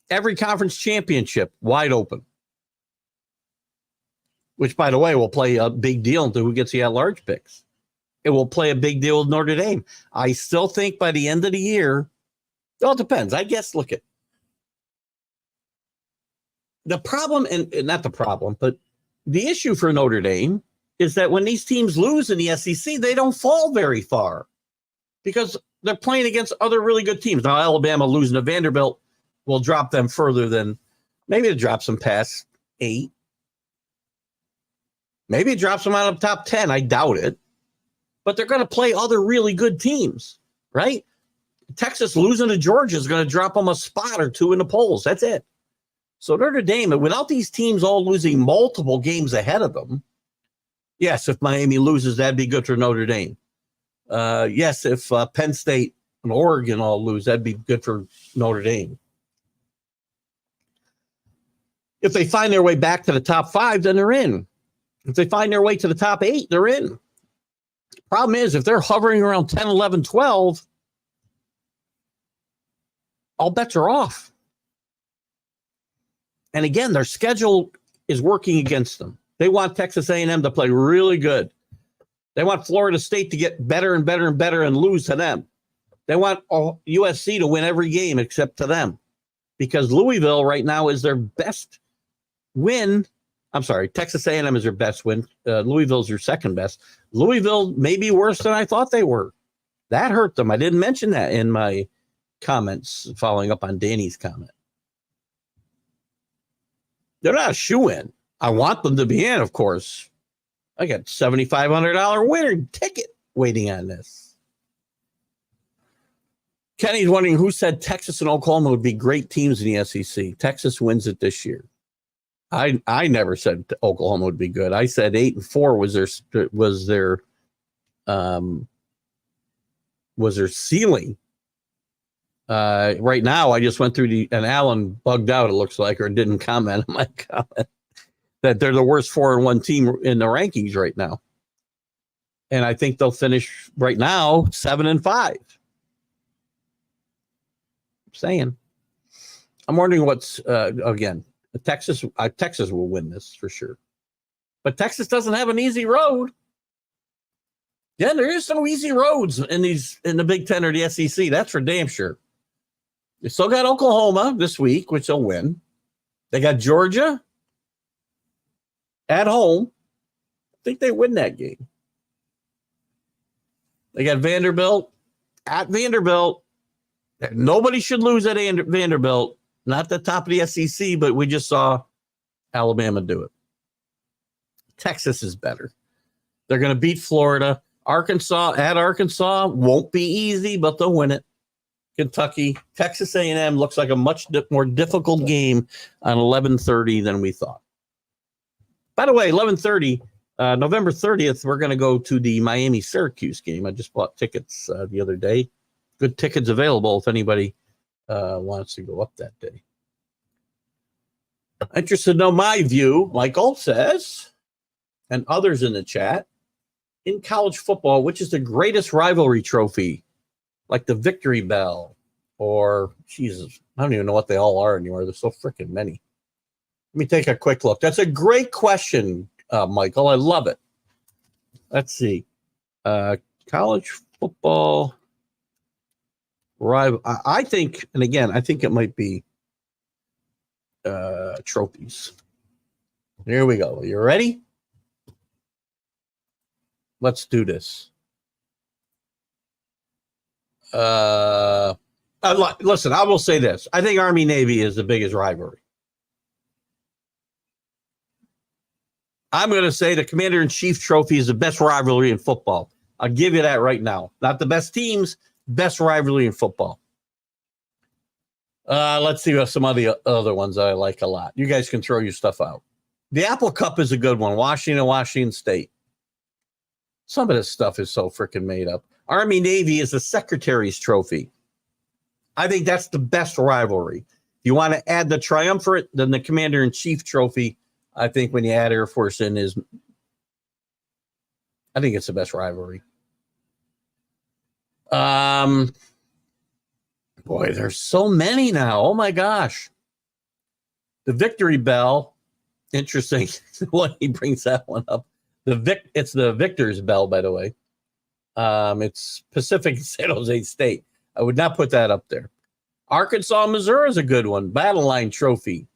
Every conference championship, wide open. Which, by the way, will play a big deal into who gets the at-large picks. It will play a big deal with Notre Dame. I still think by the end of the year, well, it depends. I guess, look at the problem, and not the problem, but the issue for Notre Dame is that when these teams lose in the SEC, they don't fall very far because they're playing against other really good teams. Now, Alabama losing to Vanderbilt will drop them further than, maybe it drops them past 8. Maybe it drops them out of the top 10. I doubt it. But they're going to play other really good teams, right? Texas losing to Georgia is going to drop them a spot or 2 in the polls. That's it. So Notre Dame, without these teams all losing multiple games ahead of them, yes, if Miami loses, that'd be good for Notre Dame. Yes, if Penn State and Oregon all lose, that'd be good for Notre Dame. If they find their way back to the top 5, then they're in. If they find their way to the top 8, they're in. Problem is, if they're hovering around 10, 11, 12, all bets are off. And again, their schedule is working against them. They want Texas A&M to play really good. They want Florida State to get better and better and better and lose to them. They want USC to win every game except to them. Because Louisville right now is their best win. I'm sorry, Texas A&M is their best win. Louisville's their second best. Louisville may be worse than I thought they were. That hurt them. I didn't mention that in my comments following up on Danny's comment. They're not a shoe-in. I want them to be in, of course. I got $7,500 winner ticket waiting on this. Kenny's wondering who said Texas and Oklahoma would be great teams in the SEC. Texas wins it this year. I never said Oklahoma would be good. I said 8-4 was their ceiling. Right now, I just went through and Alan bugged out, it looks like, or didn't comment on my comment, that they're the worst 4-1 team in the rankings right now. And I think they'll finish right now 7-5. I'm saying. I'm wondering what's, again, Texas will win this for sure. But Texas doesn't have an easy road. Yeah, there is some easy roads in the Big Ten or the SEC. That's for damn sure. They still got Oklahoma this week, which they'll win. They got Georgia at home. I think they win that game. They got Vanderbilt at Vanderbilt. Nobody should lose at Vanderbilt. Not the top of the SEC, but we just saw Alabama do it. Texas is better. They're going to beat Florida. Arkansas won't be easy, but they'll win it. Kentucky, Texas A&M looks like a much more difficult game on 11:30 than we thought. By the way, 11:30, November 30th, we're going to go to the Miami-Syracuse game. I just bought tickets the other day. Good tickets available if anybody wants to go up that day. Interested to know my view, Michael says, and others in the chat, in college football, which is the greatest rivalry trophy? Like the Victory Bell, or Jesus, I don't even know what they all are anymore. There's so freaking many. Let me take a quick look. That's a great question, Michael. I love it. Let's see. College football rival. I think, and again, I think it might be trophies. Here we go. You ready? Let's do this. Listen, I will say this. I think Army-Navy is the biggest rivalry. I'm going to say the Commander-in-Chief Trophy is the best rivalry in football. I'll give you that right now. Not the best teams, best rivalry in football. Let's see what some of the other ones I like a lot. You guys can throw your stuff out. The Apple Cup is a good one. Washington State. Some of this stuff is so freaking made up. Army-Navy is the Secretary's Trophy. I think that's the best rivalry. If you want to add the triumvirate, then the Commander-in-Chief Trophy, I think when you add Air Force in I think it's the best rivalry. Boy, there's so many now. Oh my gosh. The Victory Bell. Interesting. When he brings that one up. It's the Victor's Bell, by the way. It's Pacific San Jose State. I would not put that up there. Arkansas, Missouri is a good one. Battle Line Trophy.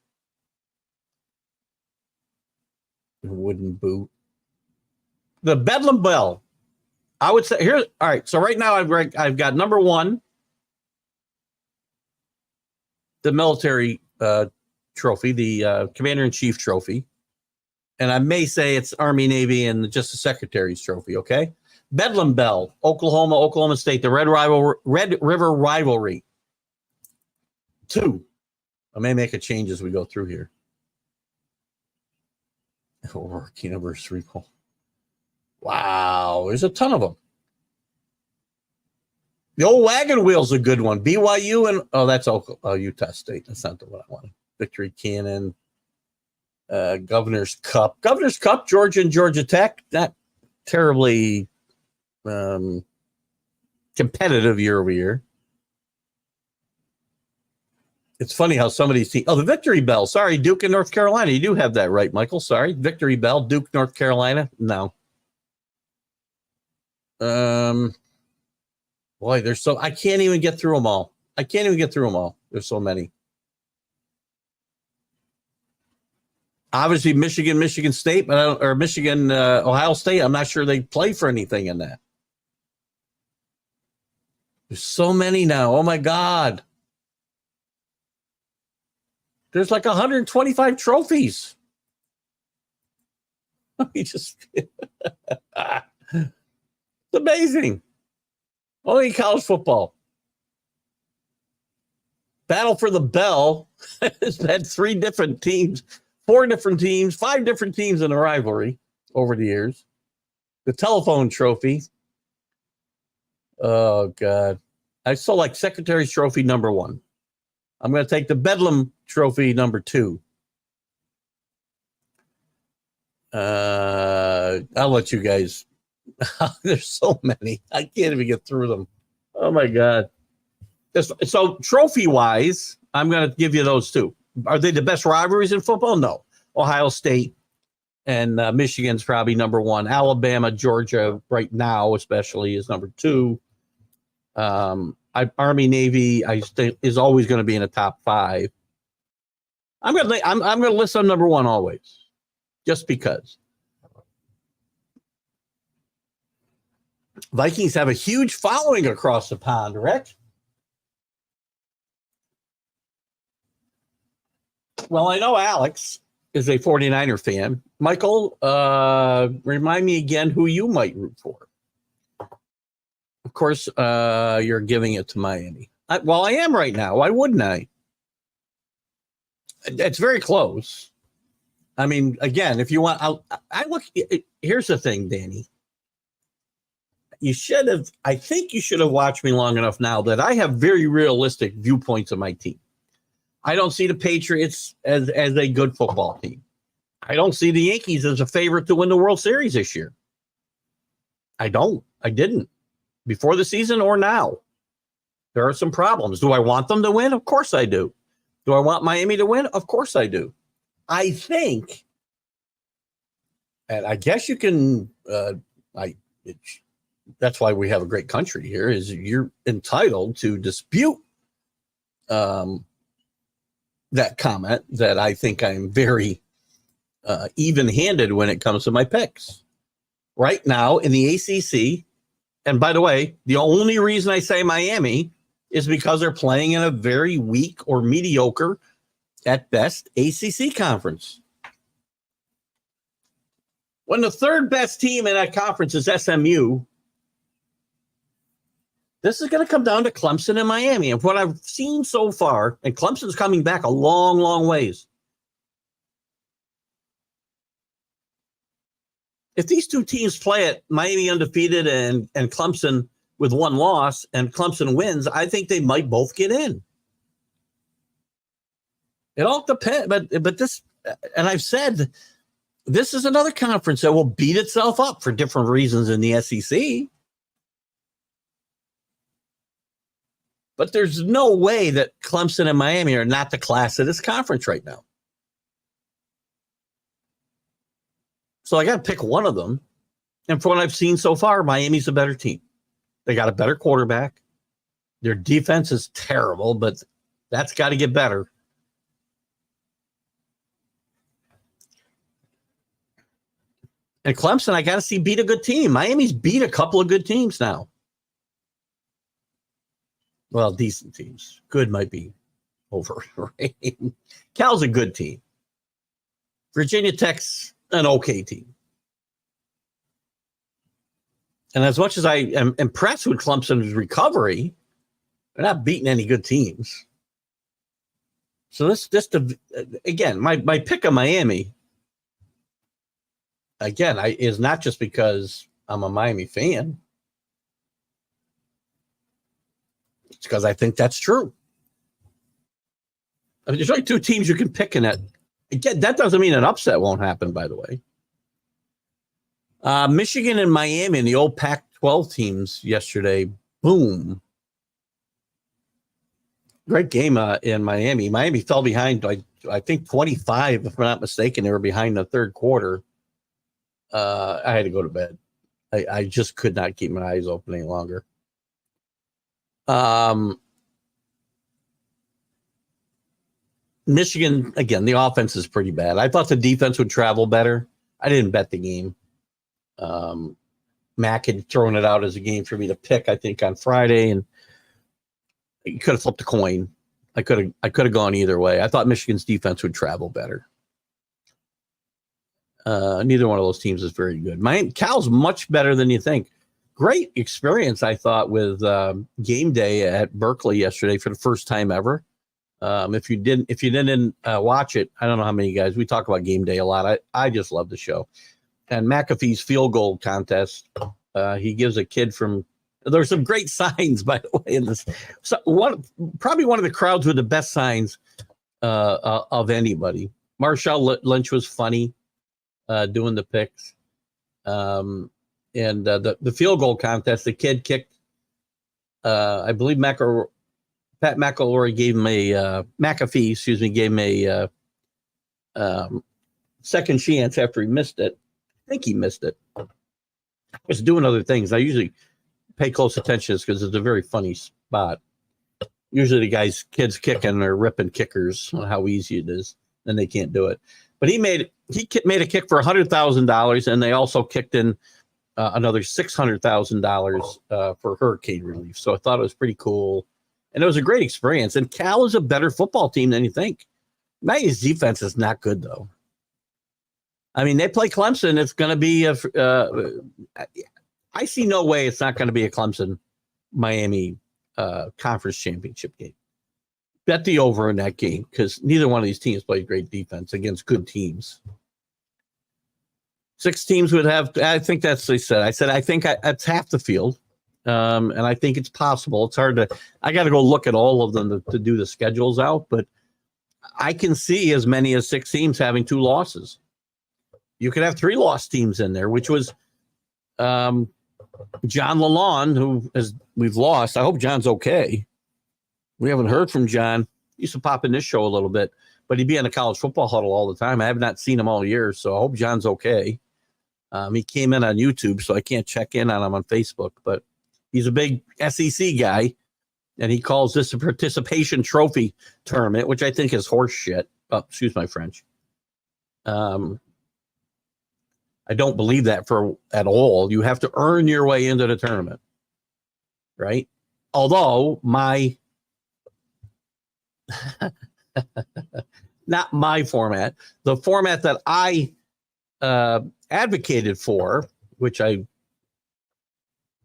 Wooden boot. The Bedlam Bell. I would say here. All right. So right now I've got number one, the military trophy, the Commander-in-Chief Trophy. And I may say it's Army, Navy, and just the Secretary's Trophy, okay? Bedlam Bell, Oklahoma State, the Red River Rivalry. 2. I may make a change as we go through here. O'Rourke University Bowl. Wow, there's a ton of them. The old wagon wheel's a good one. BYU and that's Utah State. That's not the one I wanted. Victory Cannon. Governor's Cup, Georgia and Georgia Tech. Not terribly competitive year over year. It's funny how some of these teams. Oh, the Victory Bell. Sorry, Duke and North Carolina. You do have that right, Michael. Sorry, Victory Bell, Duke, North Carolina. No. Boy, there's so I can't even get through them all. There's so many. Obviously, Michigan State, or Michigan, Ohio State. I'm not sure they play for anything in that. There's so many now. Oh my God. There's like 125 trophies. It's amazing. Only college football. Battle for the Bell has had 3 different teams. 4 different teams, 5 different teams in a rivalry over the years. The Telephone Trophy. Oh, God. I still like Secretary's Trophy number 1. I'm going to take the Bedlam Trophy number 2. I'll let you guys. There's so many. I can't even get through them. Oh, my God. So trophy-wise, I'm going to give you those 2. Are they the best rivalries in football? No. Ohio State and Michigan's probably number 1. Alabama, Georgia, right now especially, is number 2. Army, Navy, is always going to be in the top 5. I'm gonna list them number 1 always, just because. Vikings have a huge following across the pond, Rick. Well, I know Alex is a 49er fan. Michael, remind me again who you might root for. Of course, you're giving it to Miami. I am right now. Why wouldn't I? It's very close. I mean, again, if you want, here's the thing, Danny. I think you should have watched me long enough now that I have very realistic viewpoints of my team. I don't see the Patriots as a good football team. I don't see the Yankees as a favorite to win the World Series this year. I didn't. Before the season or now. There are some problems. Do I want them to win? Of course I do. Do I want Miami to win? Of course I do. I think, and I guess you can, that's why we have a great country here, is you're entitled to dispute that comment that I think I'm very even-handed when it comes to my picks. Right now in the ACC, And by the way, the only reason I say Miami is because they're playing in a very weak or mediocre, at best, ACC conference. When the third best team in that conference is SMU, this is going to come down to Clemson and Miami. And what I've seen so far, and Clemson's coming back a long, long ways. If these two teams play it, Miami undefeated and Clemson with one loss, and Clemson wins, I think they might both get in. It all depends. But this, and I've said, this is another conference that will beat itself up for different reasons in the SEC. But there's no way that Clemson and Miami are not the class of this conference right now. So I got to pick one of them. And from what I've seen so far, Miami's a better team. They got a better quarterback. Their defense is terrible, but that's got to get better. And Clemson, I got to see beat a good team. Miami's beat a couple of good teams now. Well, decent teams. Good might be overrated. Cal's a good team. Virginia Tech's an okay team. And as much as I am impressed with Clemson's recovery, they're not beating any good teams. So this again, my pick of Miami, again, is not just because I'm a Miami fan. It's because I think that's true. I mean, there's only two teams you can pick in it. Again, that doesn't mean an upset won't happen, by the way. Michigan and Miami and the old Pac-12 teams yesterday. Boom. Great game in Miami. Miami fell behind, I think, 25, if I'm not mistaken. They were behind the third quarter. I had to go to bed. I just could not keep my eyes open any longer. Michigan, again, the offense is pretty bad. I thought the defense would travel better. I didn't bet the game. Mac had thrown it out as a game for me to pick, I think, on Friday, and you could have flipped a coin. I could have gone either way. I thought Michigan's defense would travel better. Neither one of those teams is very good. Cal's much better than you think. Great experience, I thought, with game day at Berkeley yesterday for the first time ever. If you didn't watch it, I don't know how many guys. We talk about game day a lot. I just love the show. And McAfee's field goal contest, he gives a kid from. There's some great signs, by the way, in this. So probably one of the crowds with the best signs of anybody. Marshawn Lynch was funny doing the picks. And the field goal contest, the kid kicked. I believe Pat McElroy gave him McAfee, gave him a second chance after he missed it. I think he missed it. I was doing other things. I usually pay close attention because it's a very funny spot. Usually the kids kicking or ripping kickers on how easy it is, and they can't do it. But he made a kick for $100,000, and they also kicked in another $600,000 for hurricane relief. So I thought it was pretty cool. And it was a great experience. And Cal is a better football team than you think. Miami's defense is not good, though. I mean, they play Clemson. It's going to be I see no way it's not going to be a Clemson-Miami conference championship game. Bet the over in that game because neither one of these teams played great defense against good teams. 6 teams would have, I think that's what they said. I think that's half the field. And I think it's possible. It's hard I got to go look at all of them to do the schedules out, but I can see as many as 6 teams having 2 losses. You could have 3 lost teams in there, which was John Lalonde, who we've lost. I hope John's okay. We haven't heard from John. He used to pop in this show a little bit, but he'd be in a college football huddle all the time. I have not seen him all year, so I hope John's okay. He came in on YouTube, so I can't check in on him on Facebook, but he's a big SEC guy, and he calls this a participation trophy tournament, which I think is horse shit. Oh, excuse my French. I don't believe that at all. You have to earn your way into the tournament. right? Although not my format, the format that I advocated for, which I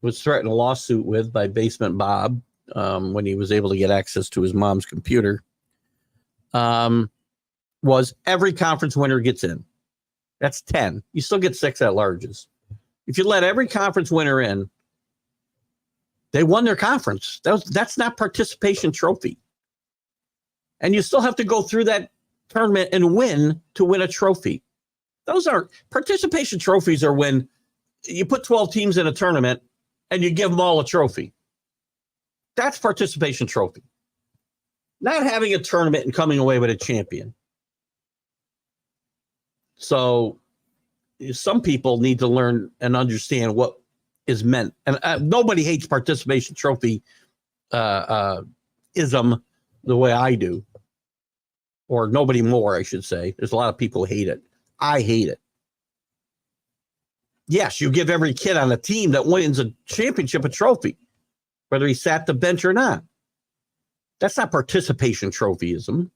was threatened a lawsuit with by Basement Bob when he was able to get access to his mom's computer, was every conference winner gets in. That's 10. You still get 6 at-larges. If you let every conference winner in, they won their conference. That's not participation trophy. And you still have to go through that tournament and win to win a trophy. Those are participation trophies are when you put 12 teams in a tournament and you give them all a trophy. That's participation trophy. Not having a tournament and coming away with a champion. So some people need to learn and understand what is meant. And nobody hates participation trophy ism the way I do. Or nobody more, I should say. There's a lot of people who hate it. I hate it. Yes, you give every kid on a team that wins a championship a trophy, whether he sat the bench or not. That's not participation trophyism.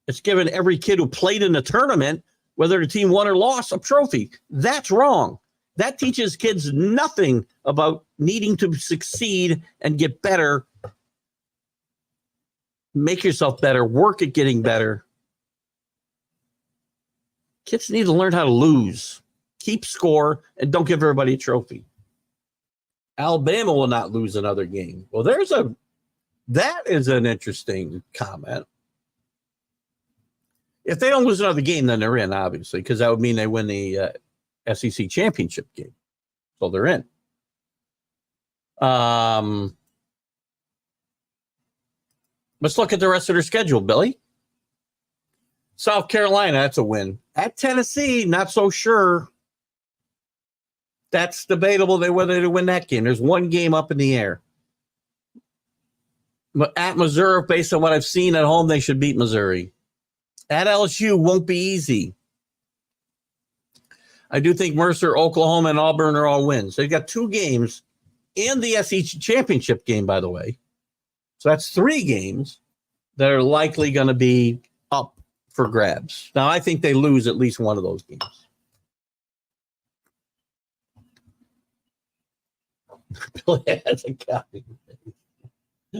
It's giving every kid who played in the tournament, whether the team won or lost, a trophy. That's wrong. That teaches kids nothing about needing to succeed and get better. Make yourself better. Work at getting better. Kids need to learn how to lose. Keep score and don't give everybody a trophy. Alabama will not lose another game. Well, that is an interesting comment. If they don't lose another game, then they're in, obviously, because that would mean they win the SEC championship game. So they're in. Let's look at the rest of their schedule, Billy. South Carolina, that's a win. At Tennessee, not so sure. That's debatable whether they win that game. There's one game up in the air. But at Missouri, based on what I've seen at home, they should beat Missouri. At LSU, won't be easy. I do think Mercer, Oklahoma, and Auburn are all wins. They've got 2 games and the SEC championship game, by the way. So that's 3 games that are likely going to be up for grabs. Now, I think they lose at least one of those games. Billy has a copy.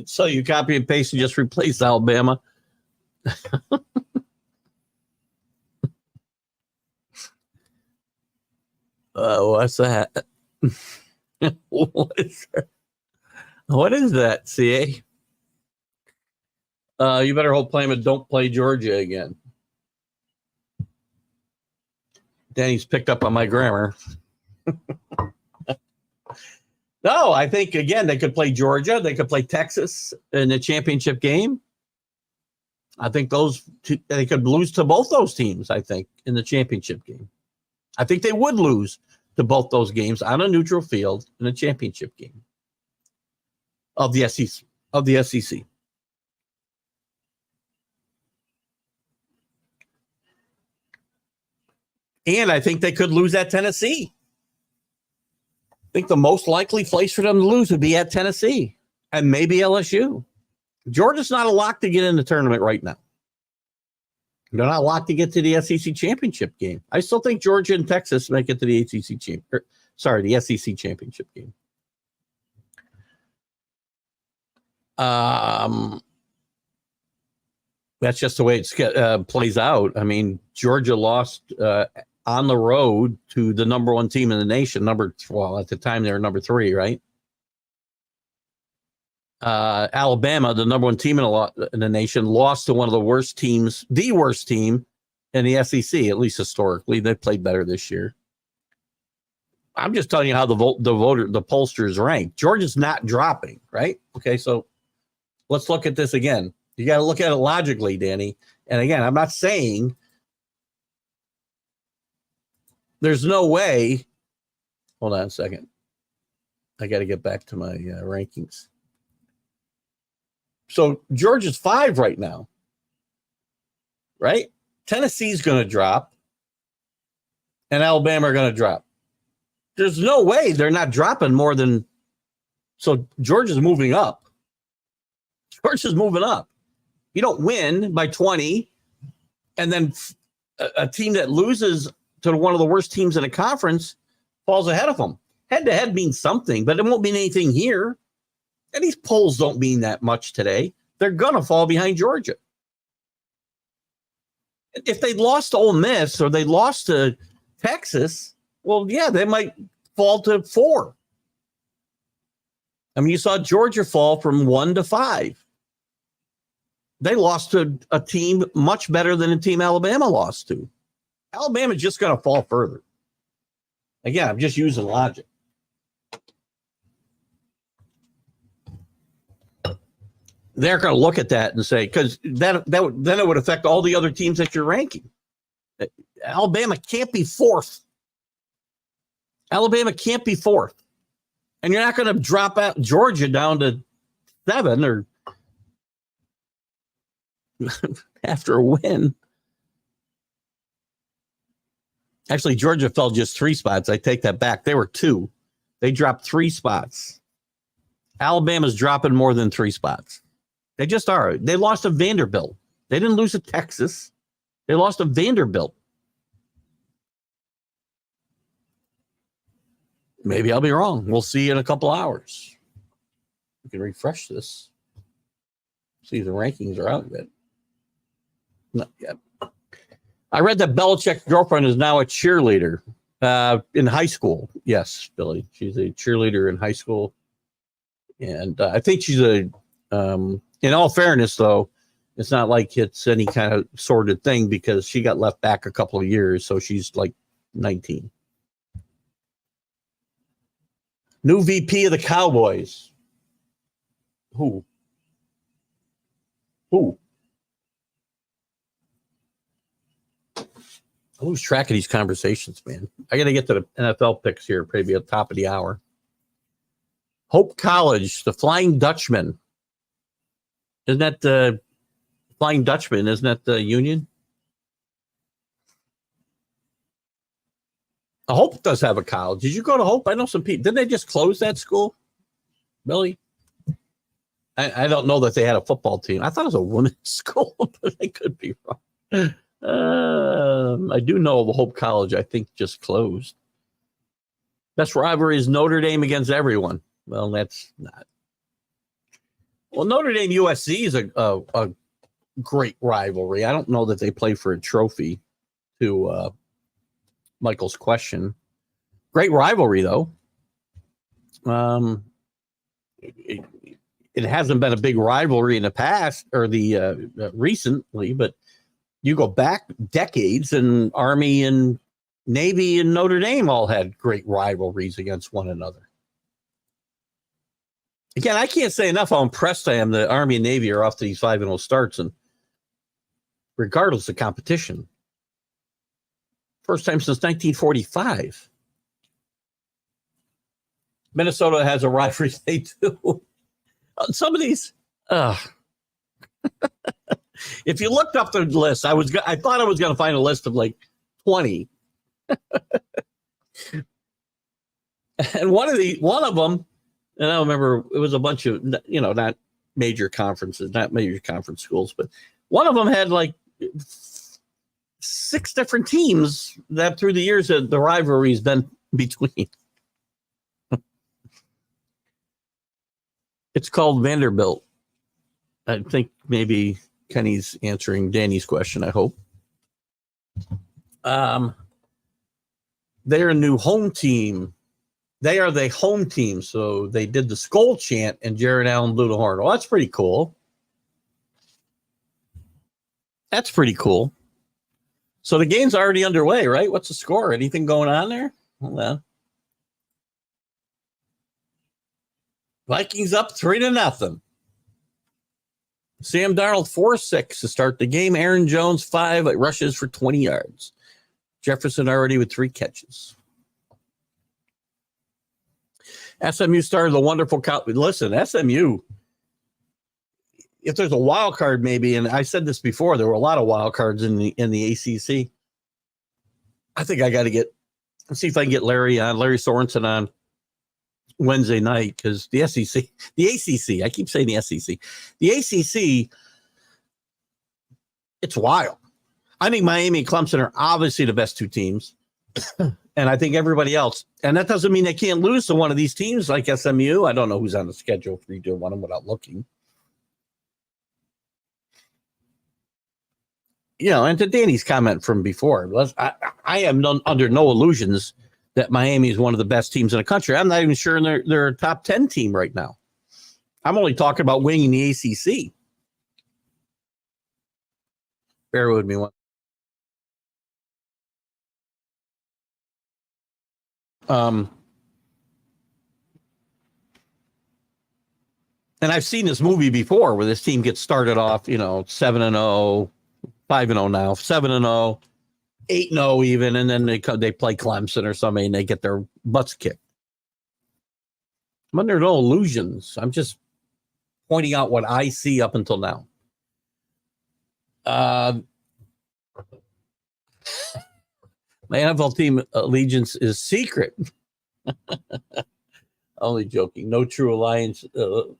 So you copy and paste and just replace Alabama. What's that? What is that, CA? You better hope Plymouth don't play Georgia again. Danny's picked up on my grammar. No, I think, again, they could play Georgia. They could play Texas in the championship game. I think they could lose to both those teams, I think, in the championship game. I think they would lose to both those games on a neutral field in a championship game of the SEC. And I think they could lose at Tennessee. I think the most likely place for them to lose would be at Tennessee and maybe LSU. Georgia's not a lock to get in the tournament right now. They're not locked to get to the SEC championship game. I still think Georgia and Texas make it to the the SEC championship game. That's just the way it plays out. I mean, Georgia lost on the road to the number 1 team in the nation. At the time they were number 3, right? Alabama, the number 1 team in the nation, lost to one of the worst teams, the worst team in the SEC, at least historically. They played better this year. I'm just telling you how the pollsters rank. Georgia's not dropping, right? Okay, so let's look at this again. You got to look at it logically, Danny. And again, I'm not saying there's no way. Hold on a second. I got to get back to my rankings. So Georgia's 5 right now, right? Tennessee's going to drop, and Alabama are going to drop. There's no way they're not dropping more than So Georgia's moving up. Georgia's moving up. You don't win by 20, and then a team that loses to one of the worst teams in the conference falls ahead of them. Head-to-head means something, but it won't mean anything here. And these polls don't mean that much today. They're going to fall behind Georgia. If they lost to Ole Miss or they lost to Texas, well, yeah, they might fall to 4. I mean, you saw Georgia fall from 1 to 5. They lost to a team much better than a team Alabama lost to. Alabama's just going to fall further. Again, I'm just using logic. They're going to look at that and say, because then it would affect all the other teams that you're ranking. Alabama can't be 4th. Alabama can't be 4th. And you're not going to drop out Georgia down to 7 or after a win. Actually, Georgia fell just 3 spots. I take that back. They were 2. They dropped 3 spots. Alabama's dropping more than 3 spots. They just are. They lost to Vanderbilt. They didn't lose to Texas. They lost to Vanderbilt. Maybe I'll be wrong. We'll see in a couple hours. We can refresh this. See if the rankings are out yet. Not yet. I read that Belichick's girlfriend is now a cheerleader in high school. Yes, Billy. She's a cheerleader in high school. And I think she's in all fairness, though, it's not like it's any kind of sordid thing because she got left back a couple of years. So she's like 19. New VP of the Cowboys. Who? I lose track of these conversations, man. I got to get to the NFL picks here, maybe at the top of the hour. Hope College, the Flying Dutchman. Isn't that the Flying Dutchman? Isn't that the Union? Hope does have a college. Did you go to Hope? I know some people. Didn't they just close that school, Billy? I don't know that they had a football team. I thought it was a women's school, but I could be wrong. I do know the Hope College, I think, just closed. Best rivalry is Notre Dame against everyone. Well, that's not. Well, Notre Dame USC is a great rivalry. I don't know that they play for a trophy, to Michael's question. Great rivalry, though. It hasn't been a big rivalry in the past or the recently, but you go back decades, and Army and Navy and Notre Dame all had great rivalries against one another. Again, I can't say enough how impressed I am that Army and Navy are off to these 5-0 starts, and regardless of competition. First time since 1945. Minnesota has a rivalry, they do. Some of these, if you looked up the list, I thought I was going to find a list of like 20. And one of them, and I remember it was a bunch of, not major conferences, not major conference schools, but one of them had like 6 different teams that through the years the rivalry's been between. It's called Vanderbilt. I think maybe Kenny's answering Danny's question, I hope. They're a new home team. They are the home team, so they did the Skol chant and Jared Allen blew the horn. Well, that's pretty cool. That's pretty cool. So the game's already underway, right? What's the score? Anything going on there? Well, Vikings up 3-0. Sam Darnold 4-6 to start the game. Aaron Jones 5 rushes for 20 yards. Jefferson already with 3 catches. SMU started the wonderful. Listen, SMU. If there's a wild card, maybe, and I said this before, there were a lot of wild cards in the ACC. I think I got to see if I can get Larry Sorensen on. Wednesday night because the ACC, I keep saying the ACC, it's wild. I think Miami and Clemson are obviously the best two teams. And I think everybody else, and that doesn't mean they can't lose to one of these teams like SMU. I don't know who's on the schedule for either one of them without looking. And to Danny's comment from before, I am under no illusions that Miami is one of the best teams in the country. I'm not even sure they're a top 10 team right now. I'm only talking about winning the ACC. Bear with me one. And I've seen this movie before where this team gets started off, 7-0, 5-0 now, 7-0, 8-0 even, and then they play Clemson or something and they get their butts kicked. I'm under no illusions. I'm just pointing out what I see up until now. My NFL team allegiance is secret. Only joking. No true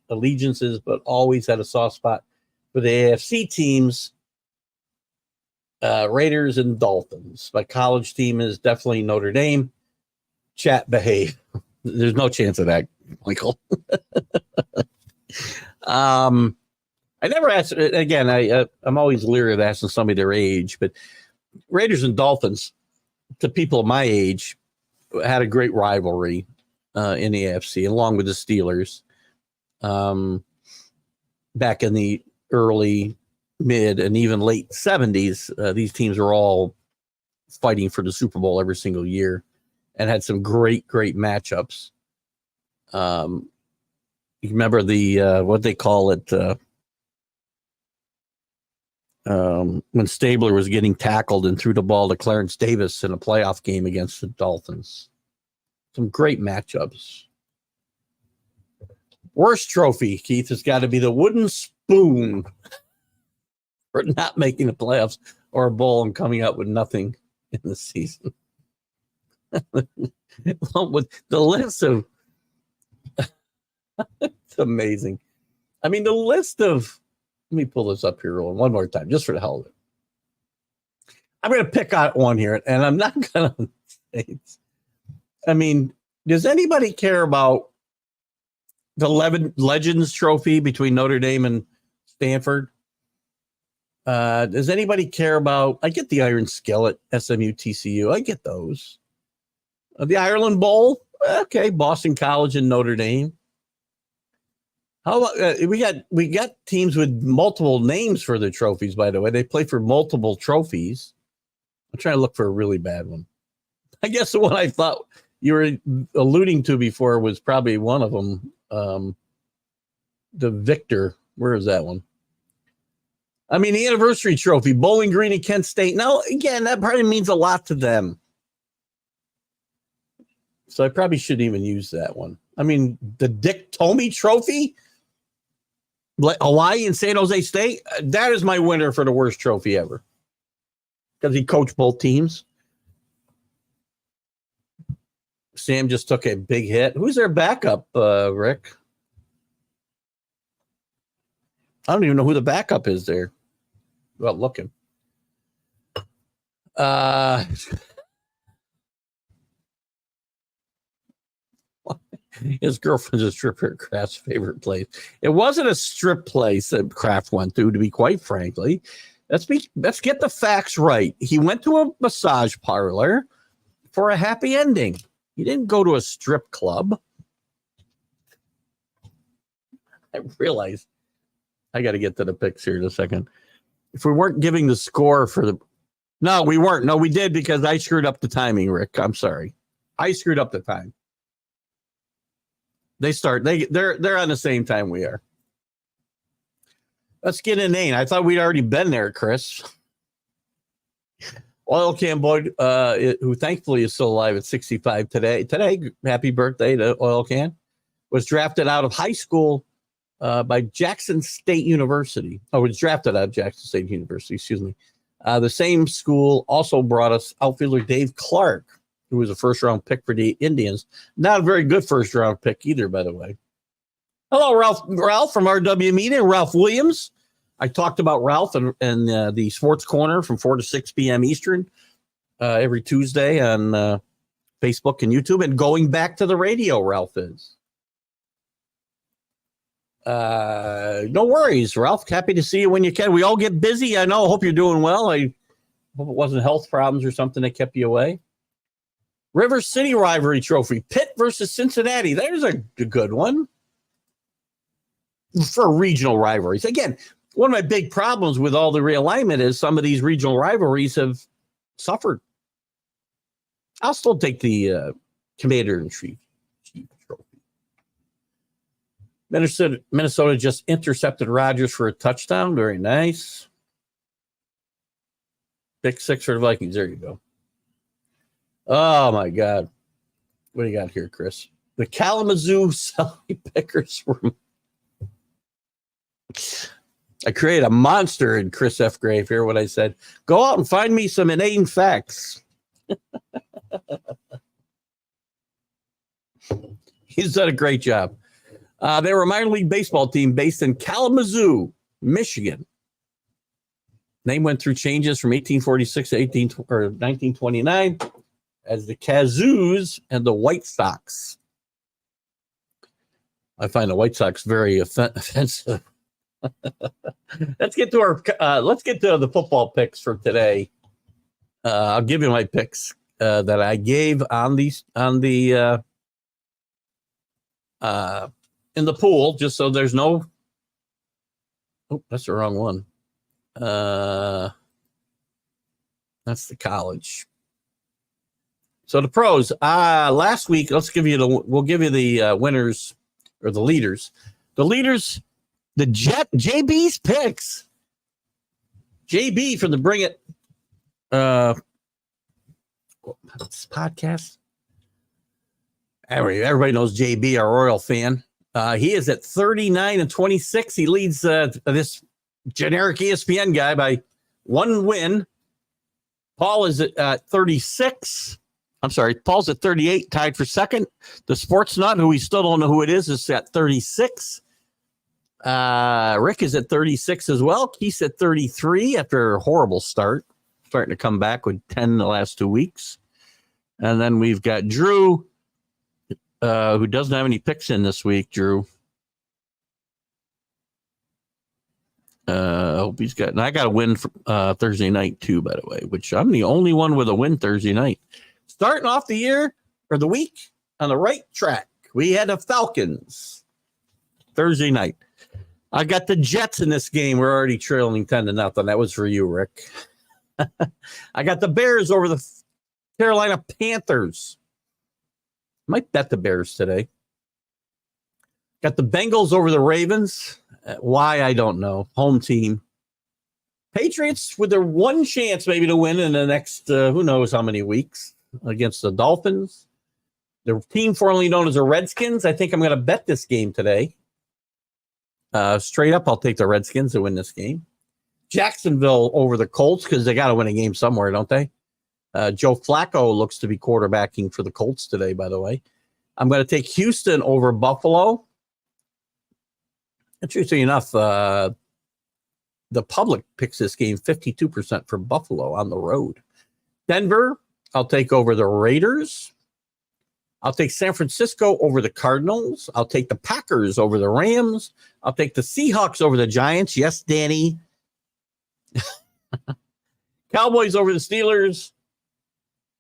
allegiances, but always had a soft spot for the AFC teams, Raiders and Dolphins. My college team is definitely Notre Dame. Chat, behave. There's no chance of that, Michael. I never asked, again, I'm always leery of asking somebody their age, but Raiders and Dolphins, to people my age, had a great rivalry in the AFC, along with the Steelers. Back in the early, mid, and even late 70s, these teams were all fighting for the Super Bowl every single year and had some great matchups. You remember the, what they call it, when Stabler was getting tackled and threw the ball to Clarence Davis in a playoff game against the Dolphins. Some great matchups. Worst trophy, Keith, has got to be the wooden spoon for not making the playoffs or a bowl and coming out with nothing in the season. With the list of it's amazing. I mean, the list of, let me pull this up here one more time, just for the hell of it. I'm going to pick out one here, and I'm not going to say it. I mean, does anybody care about the Legends Trophy between Notre Dame and Stanford? Does anybody care about, I get the Iron Skillet, SMU, TCU. I get those. The Ireland Bowl, okay, Boston College and Notre Dame. How about, we got teams with multiple names for their trophies, by the way. They play for multiple trophies. I'm trying to look for a really bad one. I guess the one I thought you were alluding to before was probably one of them. The Victor, where is that one? I mean, the anniversary trophy, Bowling Green and Kent State. Now, again, that probably means a lot to them. So I probably shouldn't even use that one. I mean, the Dick Tomey trophy, Hawaii and San Jose State, that is my winner for the worst trophy ever. Because he coached both teams. Sam just took a big hit. Who's their backup, Rick? I don't even know who the backup is there. Well, looking. His girlfriend's a stripper at Kraft's favorite place. It wasn't a strip place that Kraft went to be quite frankly. Let's get the facts right. He went to a massage parlor for a happy ending. He didn't go to a strip club. I realize I got to get to the picks here in a second. If we weren't giving the score for the, no, we weren't. No, we did because I screwed up the timing, Rick. I'm sorry. I screwed up the time. They're on the same time we are. Let's get in Ain. I thought we'd already been there, Chris. Oil Can Boyd, who thankfully is still alive at 65 today. Today, happy birthday to Oil Can. Was drafted out of high school by Jackson State University. Oh, was drafted out of Jackson State University, excuse me. The same school also brought us outfielder Dave Clark, who was a first-round pick for the Indians. Not a very good first-round pick either, by the way. Hello, Ralph from RW Media, Ralph Williams. I talked about Ralph and the Sports Corner from 4 to 6 p.m. Eastern every Tuesday on Facebook and YouTube. And going back to the radio, Ralph is. No worries, Ralph. Happy to see you when you can. We all get busy. I know. Hope you're doing well. I hope it wasn't health problems or something that kept you away. River City rivalry trophy. Pitt versus Cincinnati. There's a good one for regional rivalries. Again, one of my big problems with all the realignment is some of these regional rivalries have suffered. I'll still take the Commander-in-Chief trophy. Minnesota just intercepted Rodgers for a touchdown. Very nice. Pick 6 for the Vikings. There you go. Oh, my God. What do you got here, Chris? The Kalamazoo Sally Pickers were... I created a monster in Chris F. Grave here when I said, go out and find me some inane facts. He's done a great job. They were a minor league baseball team based in Kalamazoo, Michigan. Name went through changes from 1846 to 1929 as the Kazoos and the White Sox. I find the White Sox very offensive. Let's get to the football picks for today. I'll give you my picks that I gave in the pool, just so there's no. Oh, that's the wrong one. That's the college. So the pros. Last week, we'll give you the winners or the leaders. The leaders. The JB's picks. JB from the Bring It podcast. Everybody knows JB, our Royal fan. He is at 39-26. He leads this generic ESPN guy by 1 win. Paul is at 36. I'm sorry, Paul's at 38, tied for second. The Sports Nut, who we still don't know who it is at 36. Rick is at 36 as well. Keith's at 33 after a horrible start, starting to come back with 10 the last 2 weeks. And then we've got Drew, who doesn't have any picks in this week. Drew, I hope he's got. And I got a win for Thursday night too, by the way. Which I'm the only one with a win Thursday night. Starting off the year or the week on the right track. We had the Falcons Thursday night. I got the Jets in this game. We're already trailing 10-0. That was for you, Rick. I got the Bears over the Carolina Panthers. Might bet the Bears today. Got the Bengals over the Ravens. Why, I don't know. Home team. Patriots with their one chance maybe to win in the next who knows how many weeks against the Dolphins. The team formerly known as the Redskins. I think I'm going to bet this game today. Straight up, I'll take the Redskins to win this game. Jacksonville over the Colts because they got to win a game somewhere, don't they? Joe Flacco looks to be quarterbacking for the Colts today, by the way. I'm going to take Houston over Buffalo. Interesting enough, the public picks this game 52% for Buffalo on the road. Denver, I'll take over the Raiders. I'll take San Francisco over the Cardinals. I'll take the Packers over the Rams. I'll take the Seahawks over the Giants. Yes, Danny. Cowboys over the Steelers.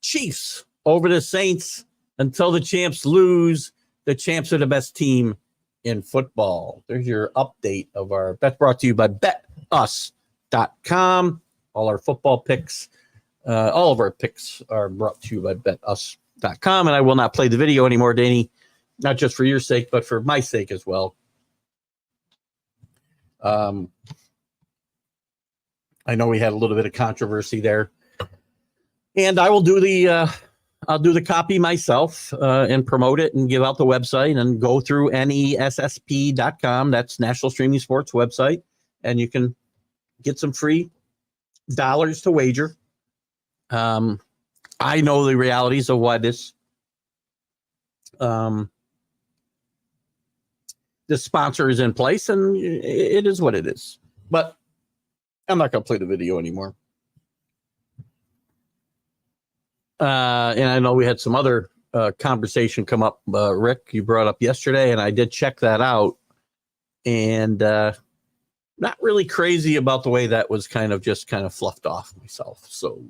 Chiefs over the Saints. Until the champs lose, the champs are the best team in football. There's your update of our bet, brought to you by betus.com. All our football picks, all of our picks are brought to you by betus.com. And I will not play the video anymore, Danny, not just for your sake, but for my sake as well. I know we had a little bit of controversy there, and I will do I'll do the copy myself and promote it and give out the website and go through nessp.com. That's National Streaming Sports website. And you can get some free dollars to wager. I know the realities of why this sponsor is in place, and it is what it is. But I'm not going to play the video anymore. And I know we had some other conversation come up, Rick, you brought up yesterday, and I did check that out. And not really crazy about the way that was kind of fluffed off myself. So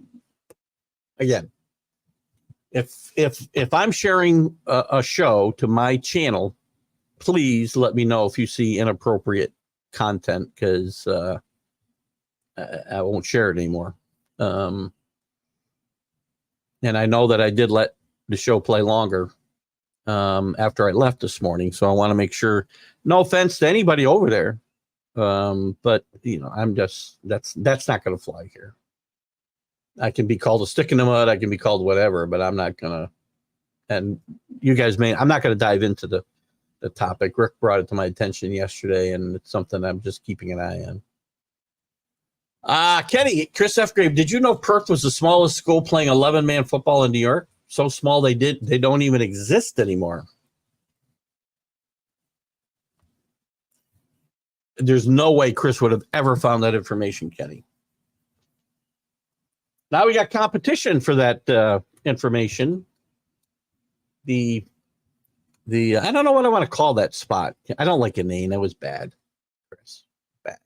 again, if I'm sharing a show to my channel, please let me know if you see inappropriate content, because I won't share it anymore. And I know that I did let the show play longer after I left this morning, so I want to make sure. No offense to anybody over there, but I'm just that's not going to fly here. I can be called a stick in the mud, I can be called whatever, but I'm not gonna. And you guys I'm not going to dive into the topic. Rick brought it to my attention yesterday, and it's something I'm just keeping an eye on. Kenny, Chris F. Grave, did you know Perth was the smallest school playing 11-man football in New York? So small they don't even exist anymore. There's no way Chris would have ever found that information, Kenny. Now we got competition for that information. The I don't know what I want to call that spot. I don't like a name. That was bad, Chris. Bad.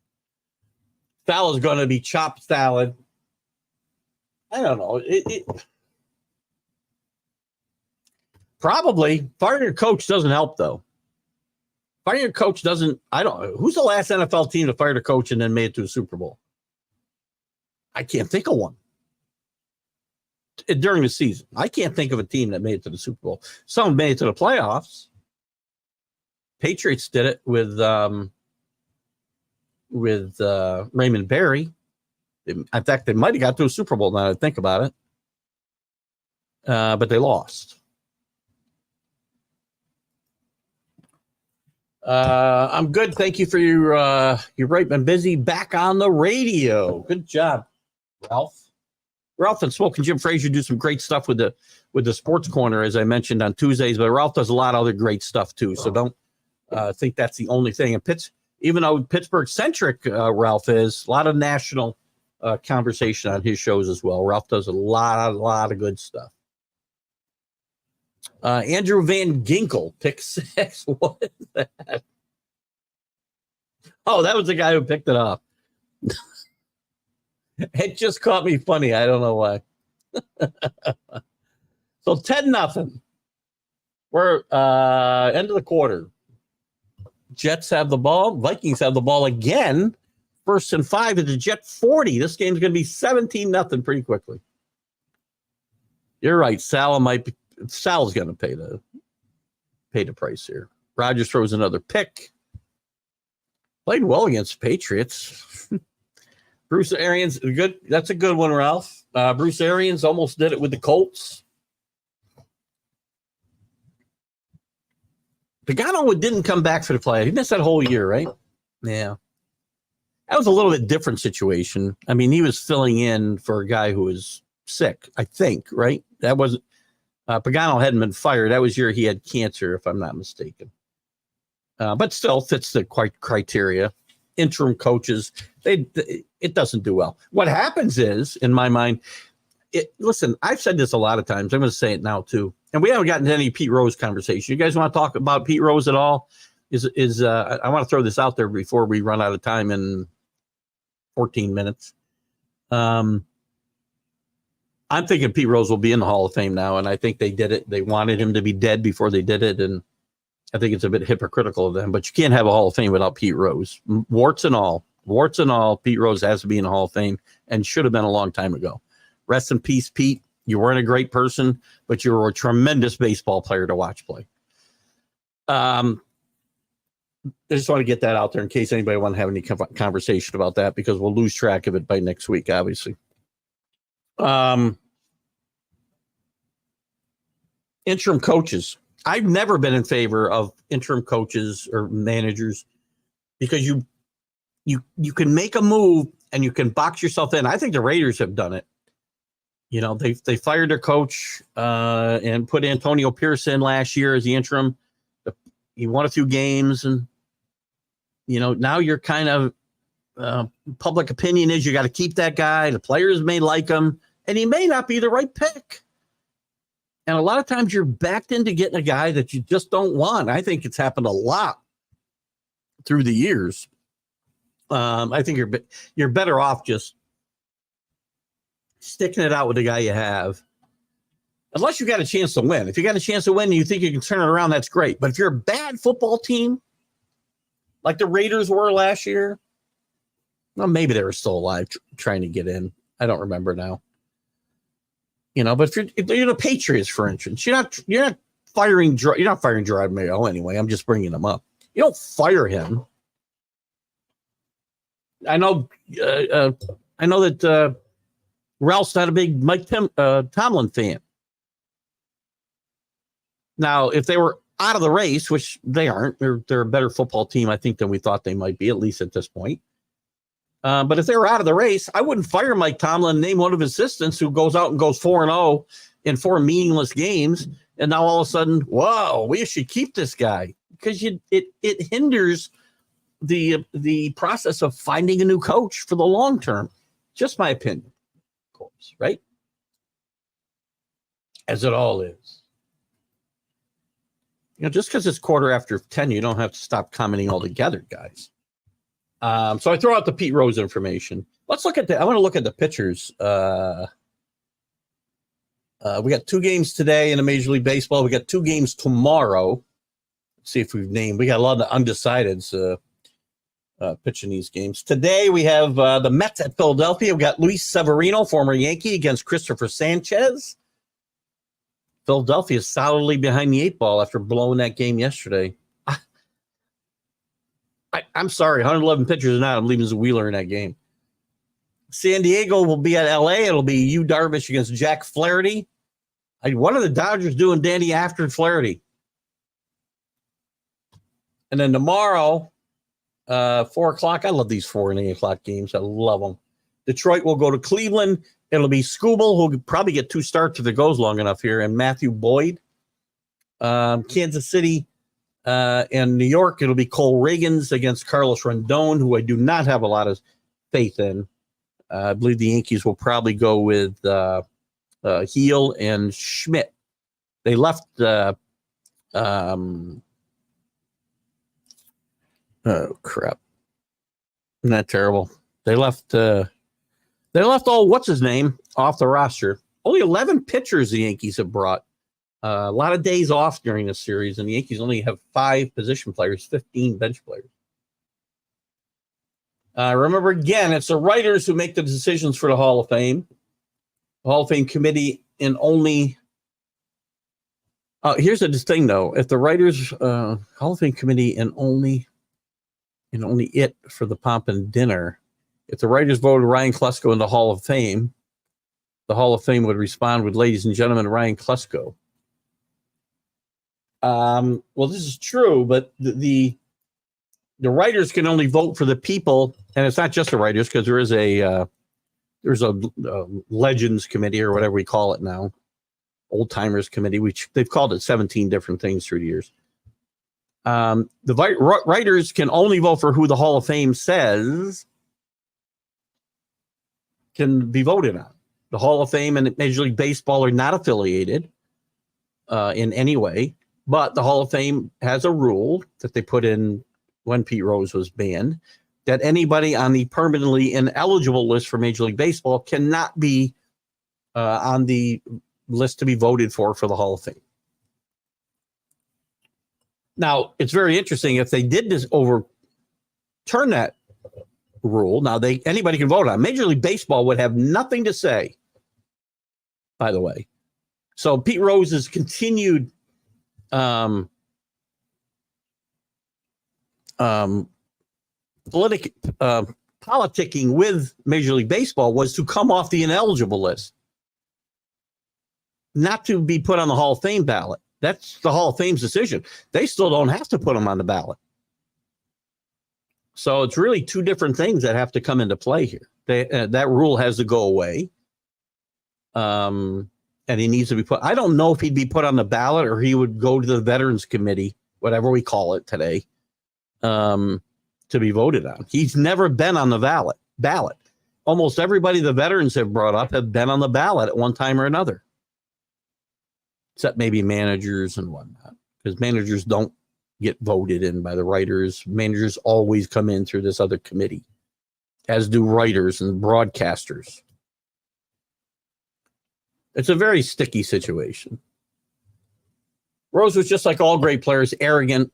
Salad's going to be chopped salad. I don't know. Probably firing your coach doesn't help, though. Firing your coach doesn't. I don't know. Who's the last NFL team to fire a coach and then made it to a Super Bowl? I can't think of one. During the season, I can't think of a team that made it to the Super Bowl. Some made it to the playoffs. Patriots did it with Raymond Berry. In fact, they might have got to a Super Bowl now that I think about it, but they lost. I'm good. Thank you for your right. I'm busy. Back on the radio. Good job, Ralph. Ralph and Smoking Jim Frazier do some great stuff with the Sports Corner, as I mentioned on Tuesdays. But Ralph does a lot of other great stuff too. So don't think that's the only thing. And even though Pittsburgh centric, Ralph is a lot of national conversation on his shows as well. Ralph does a lot of good stuff. Andrew Van Ginkel, pick 6. What is that? Oh, that was the guy who picked it up. It just caught me funny. I don't know why. So 10-0. We're end of the quarter. Jets have the ball. Vikings have the ball again. 1st and 5 at the Jet 40. This game's going to be 17-0 pretty quickly. You're right. Sal's going to pay the price here. Rodgers throws another pick. Played well against the Patriots. Bruce Arians, good. That's a good one, Ralph. Bruce Arians almost did it with the Colts. Pagano didn't come back for the play. He missed that whole year, right? Yeah. That was a little bit different situation. I mean, he was filling in for a guy who was sick, I think, right? That wasn't Pagano hadn't been fired. That was year he had cancer, if I'm not mistaken. But still fits the criteria. Interim coaches, it doesn't do well. What happens is, in my mind, listen, I've said this a lot of times. I'm going to say it now too. And we haven't gotten to any Pete Rose conversation. You guys want to talk about Pete Rose at all? I want to throw this out there before we run out of time in 14 minutes. I'm thinking Pete Rose will be in the Hall of Fame now, and I think they did it. They wanted him to be dead before they did it, and I think it's a bit hypocritical of them. But you can't have a Hall of Fame without Pete Rose. Warts and all, Pete Rose has to be in the Hall of Fame and should have been a long time ago. Rest in peace, Pete. You weren't a great person, but you were a tremendous baseball player to watch play. I just want to get that out there in case anybody want to have any conversation about that, because we'll lose track of it by next week, obviously. Interim coaches. I've never been in favor of interim coaches or managers, because you can make a move and you can box yourself in. I think the Raiders have done it. They fired their coach and put Antonio Pierce in last year as the interim. He won a few games, and now you're kind of public opinion is you got to keep that guy. The players may like him, and he may not be the right pick. And a lot of times you're backed into getting a guy that you just don't want. I think it's happened a lot through the years. I think you're better off just sticking it out with the guy you have, unless you got a chance to win. If you got a chance to win and you think you can turn it around, that's great. But if you're a bad football team, like the Raiders were last year, well, maybe they were still alive trying to get in. I don't remember now. But if you're the Patriots, for instance, you're not firing Gerard Mayo anyway. I'm just bringing him up. You don't fire him. I know that Ralph's not a big Mike Tomlin fan. Now, if they were out of the race, which they aren't, they're a better football team, I think, than we thought they might be, at least at this point. But if they were out of the race, I wouldn't fire Mike Tomlin and name one of his assistants who goes out and goes 4-0 in 4 meaningless games. And now all of a sudden, whoa, we should keep this guy, because it hinders the process of finding a new coach for the long term. Just my opinion, of course, right? As it all is. Just because it's 10:15, you don't have to stop commenting altogether, guys. So I throw out the Pete Rose information. Let's look at I want to look at the pitchers. We got 2 games today in the Major League Baseball. We got 2 games tomorrow. Let's see if we've named. We got a lot of the undecideds pitching these games. Today we have the Mets at Philadelphia. We got Luis Severino, former Yankee, against Christopher Sanchez. Philadelphia is solidly behind the 8 ball after blowing that game yesterday. I'm sorry, 111 pitchers or not, I'm leaving Wheeler in that game. San Diego will be at L.A. It'll be Yu Darvish against Jack Flaherty. What are the Dodgers doing, Danny, after Flaherty? And then tomorrow, 4 o'clock. I love these 4 and 8 o'clock games. I love them. Detroit will go to Cleveland. It'll be Skubal, who'll probably get 2 starts if it goes long enough here, and Matthew Boyd. Kansas City and New York, it'll be Cole Reagans against Carlos Rendon, who I do not have a lot of faith in. I believe the Yankees will probably go with Heel and Schmidt. They left oh crap. Isn't that terrible? They left all what's his name off the roster. Only 11 pitchers the Yankees have brought. A lot of days off during this series, and the Yankees only have 5 position players, 15 bench players. Remember, again, it's the writers who make the decisions for the Hall of Fame. The Hall of Fame committee in only here's the thing, though. If the writers Hall of Fame committee and only it for the pomp and dinner, if the writers voted Ryan Klesko in the Hall of Fame, the Hall of Fame would respond with, "Ladies and gentlemen, Ryan Klesko." Well, this is true, but the writers can only vote for the people, and it's not just the writers, because there's a legends committee, or whatever we call it now, old timers committee, which they've called it 17 different things through the years. The writers can only vote for who the Hall of Fame says can be voted on. The Hall of Fame and Major League Baseball are not affiliated in any way. But the Hall of Fame has a rule that they put in when Pete Rose was banned, that anybody on the permanently ineligible list for Major League Baseball cannot be on the list to be voted for the Hall of Fame. Now, it's very interesting if they did this overturn that rule. Now, anybody can vote on it. Major League Baseball would have nothing to say, by the way. So Pete Rose's continued politicking with Major League Baseball was to come off the ineligible list, not to be put on the Hall of Fame ballot. That's the Hall of Fame's decision. They still don't have to put them on the ballot. So it's really 2 different things that have to come into play here. That rule has to go away. And he needs to be put. I don't know if he'd be put on the ballot or he would go to the Veterans Committee, whatever we call it today, to be voted on. He's never been on the ballot. Almost everybody the veterans have brought up have been on the ballot at one time or another, except maybe managers and whatnot, because managers don't get voted in by the writers. Managers always come in through this other committee, as do writers and broadcasters. It's a very sticky situation. Rose was just like all great players, arrogant.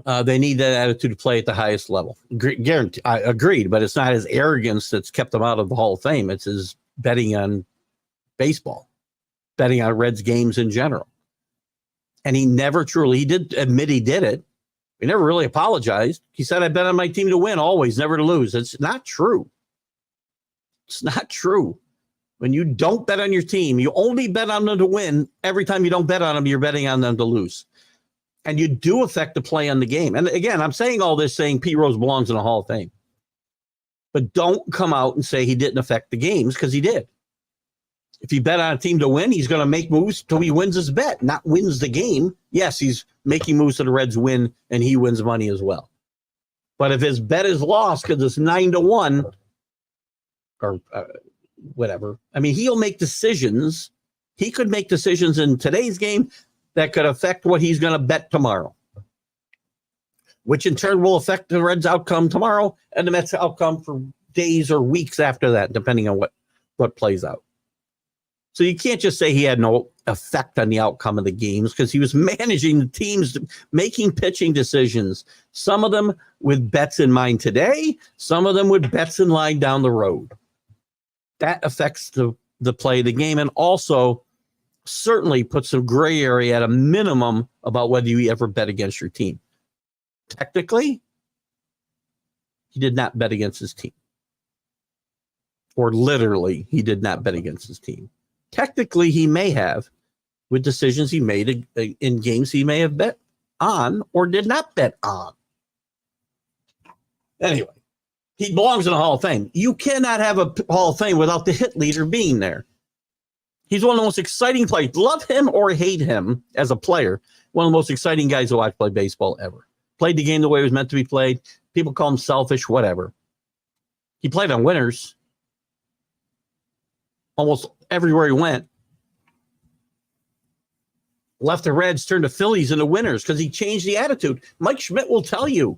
They need that attitude to play at the highest level. Guarantee, I agreed, but it's not his arrogance that's kept him out of the Hall of Fame. It's his betting on baseball, betting on Reds games in general. And he never truly, he did admit he did it. He never really apologized. He said, I bet on my team to win always, never to lose. It's not true. It's not true. When you don't bet on your team, you only bet on them to win. Every time you don't bet on them, you're betting on them to lose. And you do affect the play on the game. And again, I'm saying all this saying Pete Rose belongs in the Hall of Fame. But don't come out and say he didn't affect the games, because he did. If you bet on a team to win, he's going to make moves till he wins his bet, not wins the game. Yes, he's making moves so the Reds win and he wins money as well. But if his bet is lost because it's 9-1 or whatever, I mean, he'll make decisions. He could make decisions in today's game that could affect what he's going to bet tomorrow, which in turn will affect the Reds' outcome tomorrow and the Mets' outcome for days or weeks after that, depending on what plays out. So you can't just say he had no effect on the outcome of the games, because he was managing the teams, making pitching decisions, some of them with bets in mind today, some of them with bets in line down the road. That affects the play of the game, and also certainly puts a gray area at a minimum about whether you ever bet against your team. Technically, he did not bet against his team. Or literally, he did not bet against his team. Technically, he may have, with decisions he made in games he may have bet on or did not bet on. Anyway, he belongs in the Hall of Fame. You cannot have a Hall of Fame without the hit leader being there. He's one of the most exciting players. Love him or hate him as a player, one of the most exciting guys to watch play baseball ever. Played the game the way it was meant to be played. People call him selfish, whatever. He played on winners almost everywhere he went. Left the Reds, turned the Phillies into winners because he changed the attitude. Mike Schmidt will tell you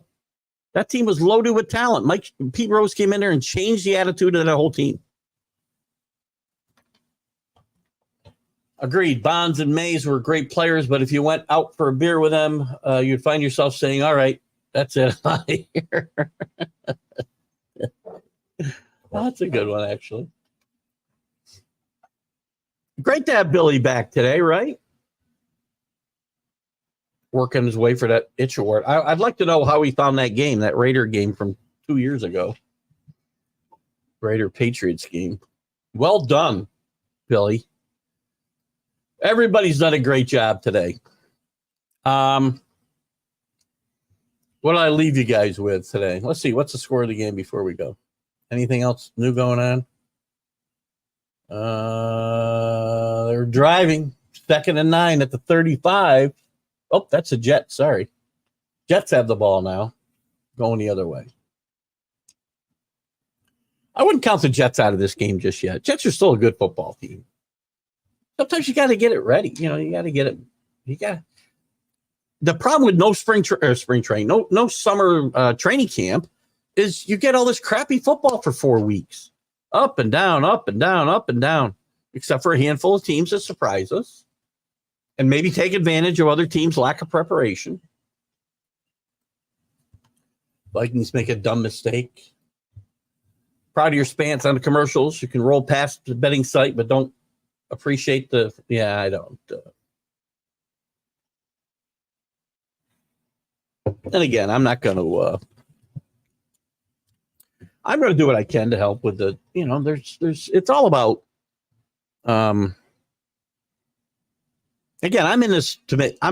that team was loaded with talent. Pete Rose came in there and changed the attitude of that whole team. Agreed. Bonds and Mays were great players, but if you went out for a beer with them, you'd find yourself saying, all right, that's it. I'm out of here. Well, that's a good one, actually. Great to have Billy back today, right? Working his way for that itch award. I'd like to know how he found that game, that Raider game from 2 years ago. Raider Patriots game. Well done, Billy. Everybody's done a great job today. What did I leave you guys with today? Let's see. What's the score of the game before we go? Anything else new going on? They're driving 2nd and 9 at the 35. Oh, that's a Jet. Sorry. Jets have the ball now, going the other way. I wouldn't count the Jets out of this game just yet. Jets are still a good football team. Sometimes you got to get it ready. You know, you got to get it. The problem with no spring training, no summer training camp is you get all this crappy football for 4 weeks. Up and down, up and down, up and down, except for a handful of teams that surprise us and maybe take advantage of other teams' lack of preparation. Vikings make a dumb mistake. Proud of your stance on the commercials. You can roll past the betting site, but don't appreciate I don't. And again, I'm not going to, I'm going to do what I can to help with the, it's all about, again, I'm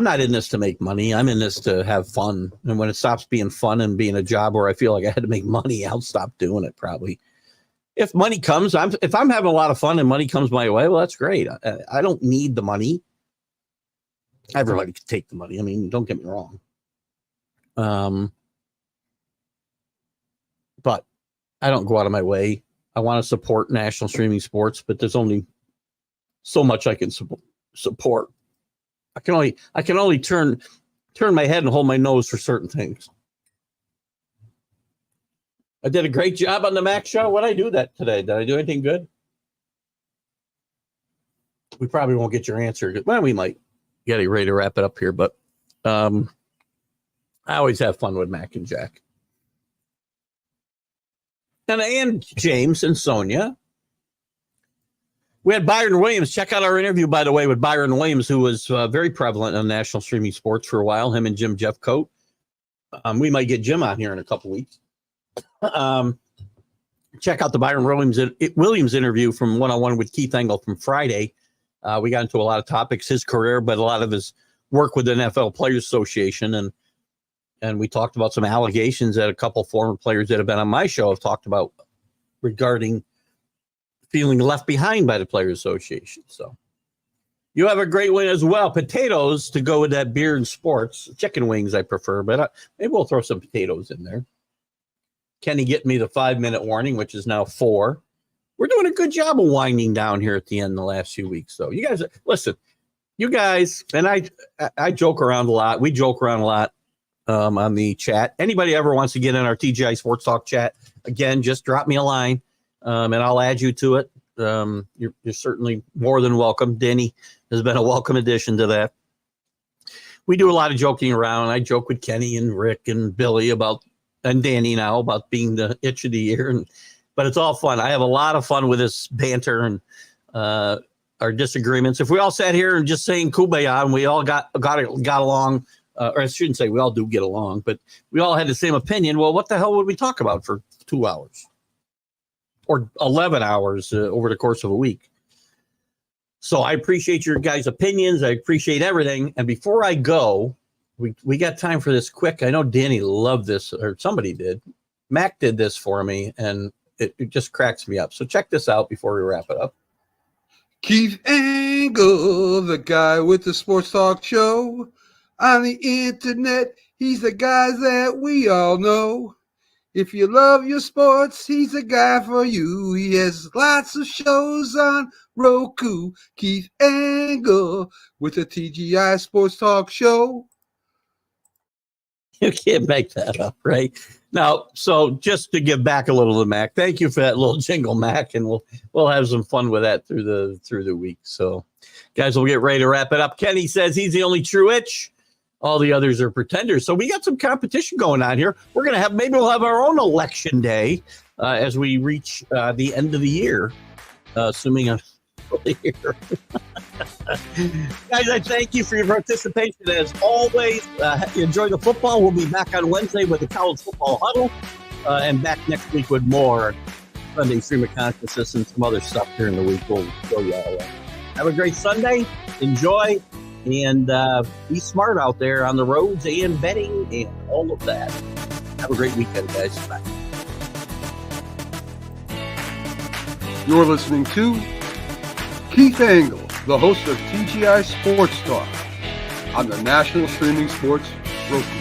not in this to make money. I'm in this to have fun. And when it stops being fun and being a job where I feel like I had to make money, I'll stop doing it probably. if money comes, if I'm having a lot of fun and money comes my way, well, that's great. I don't need the money. Everybody can take the money. I mean, don't get me wrong. But I don't go out of my way. I want to support national streaming sports, but there's only so much I can support. I can only turn my head and hold my nose for certain things. I did a great job on the Mac show. What did I do that today? Did I do anything good? We probably won't get your answer. Well, we might get ready to wrap it up here, but I always have fun with Mac and Jack. And James and Sonia. We had Byron Williams. Check out our interview, by the way, with Byron Williams, who was very prevalent on national streaming sports for a while, him and Jim Jeffcoat. We might get Jim on here in a couple weeks. Check out the Byron Williams interview from One-on-One with Keith Engle from Friday. We got into a lot of topics, his career, but a lot of his work with the NFL Players Association. And we talked about some allegations that a couple former players that have been on my show have talked about regarding feeling left behind by the Players Association. So you have a great win as well. Potatoes to go with that beer and sports. Chicken wings I prefer, but maybe we'll throw some potatoes in there. Kenny getting me the 5-minute warning, which is now 4. We're doing a good job of winding down here at the end the last few weeks. So you guys, listen, you guys, and I joke around a lot. We joke around a lot on the chat. Anybody ever wants to get in our TGI Sports Talk chat, again, just drop me a line and I'll add you to it. You're certainly more than welcome. Denny has been a welcome addition to that. We do a lot of joking around. I joke with Kenny and Rick and Billy and Danny now about being the itch of the year. But it's all fun. I have a lot of fun with this banter and our disagreements. If we all sat here and just saying kumbaya and we all got along, or I shouldn't say we all do get along, but we all had the same opinion, well, what the hell would we talk about for 2 hours or 11 hours over the course of a week? So I appreciate your guys' opinions. I appreciate everything. And before I go, we got time for this quick. I know Danny loved this, or somebody did. Mac did this for me, and it just cracks me up. So check this out before we wrap it up. Keith Engle, the guy with the sports talk show. On the internet, he's the guy that we all know. If you love your sports, he's the guy for you. He has lots of shows on Roku. Keith Engle with the TGI Sports Talk show. You can't make that up, right? Now, so just to give back a little to Mac, thank you for that little jingle, Mac, and we'll have some fun with that through the week. So, guys, we'll get ready to wrap it up. Kenny says he's the only true itch. All the others are pretenders. So we got some competition going on here. Maybe we'll have our own election day as we reach the end of the year, assuming a year. Guys, I thank you for your participation. As always, enjoy the football. We'll be back on Wednesday with the college football huddle and back next week with more Sunday stream of consciousness and some other stuff during the week. We'll show you all that. Have a great Sunday. Enjoy. And be smart out there on the roads and betting and all of that. Have a great weekend, guys. Bye. You're listening to Keith Engle, the host of TGI Sports Talk on the National Streaming Sports Roku.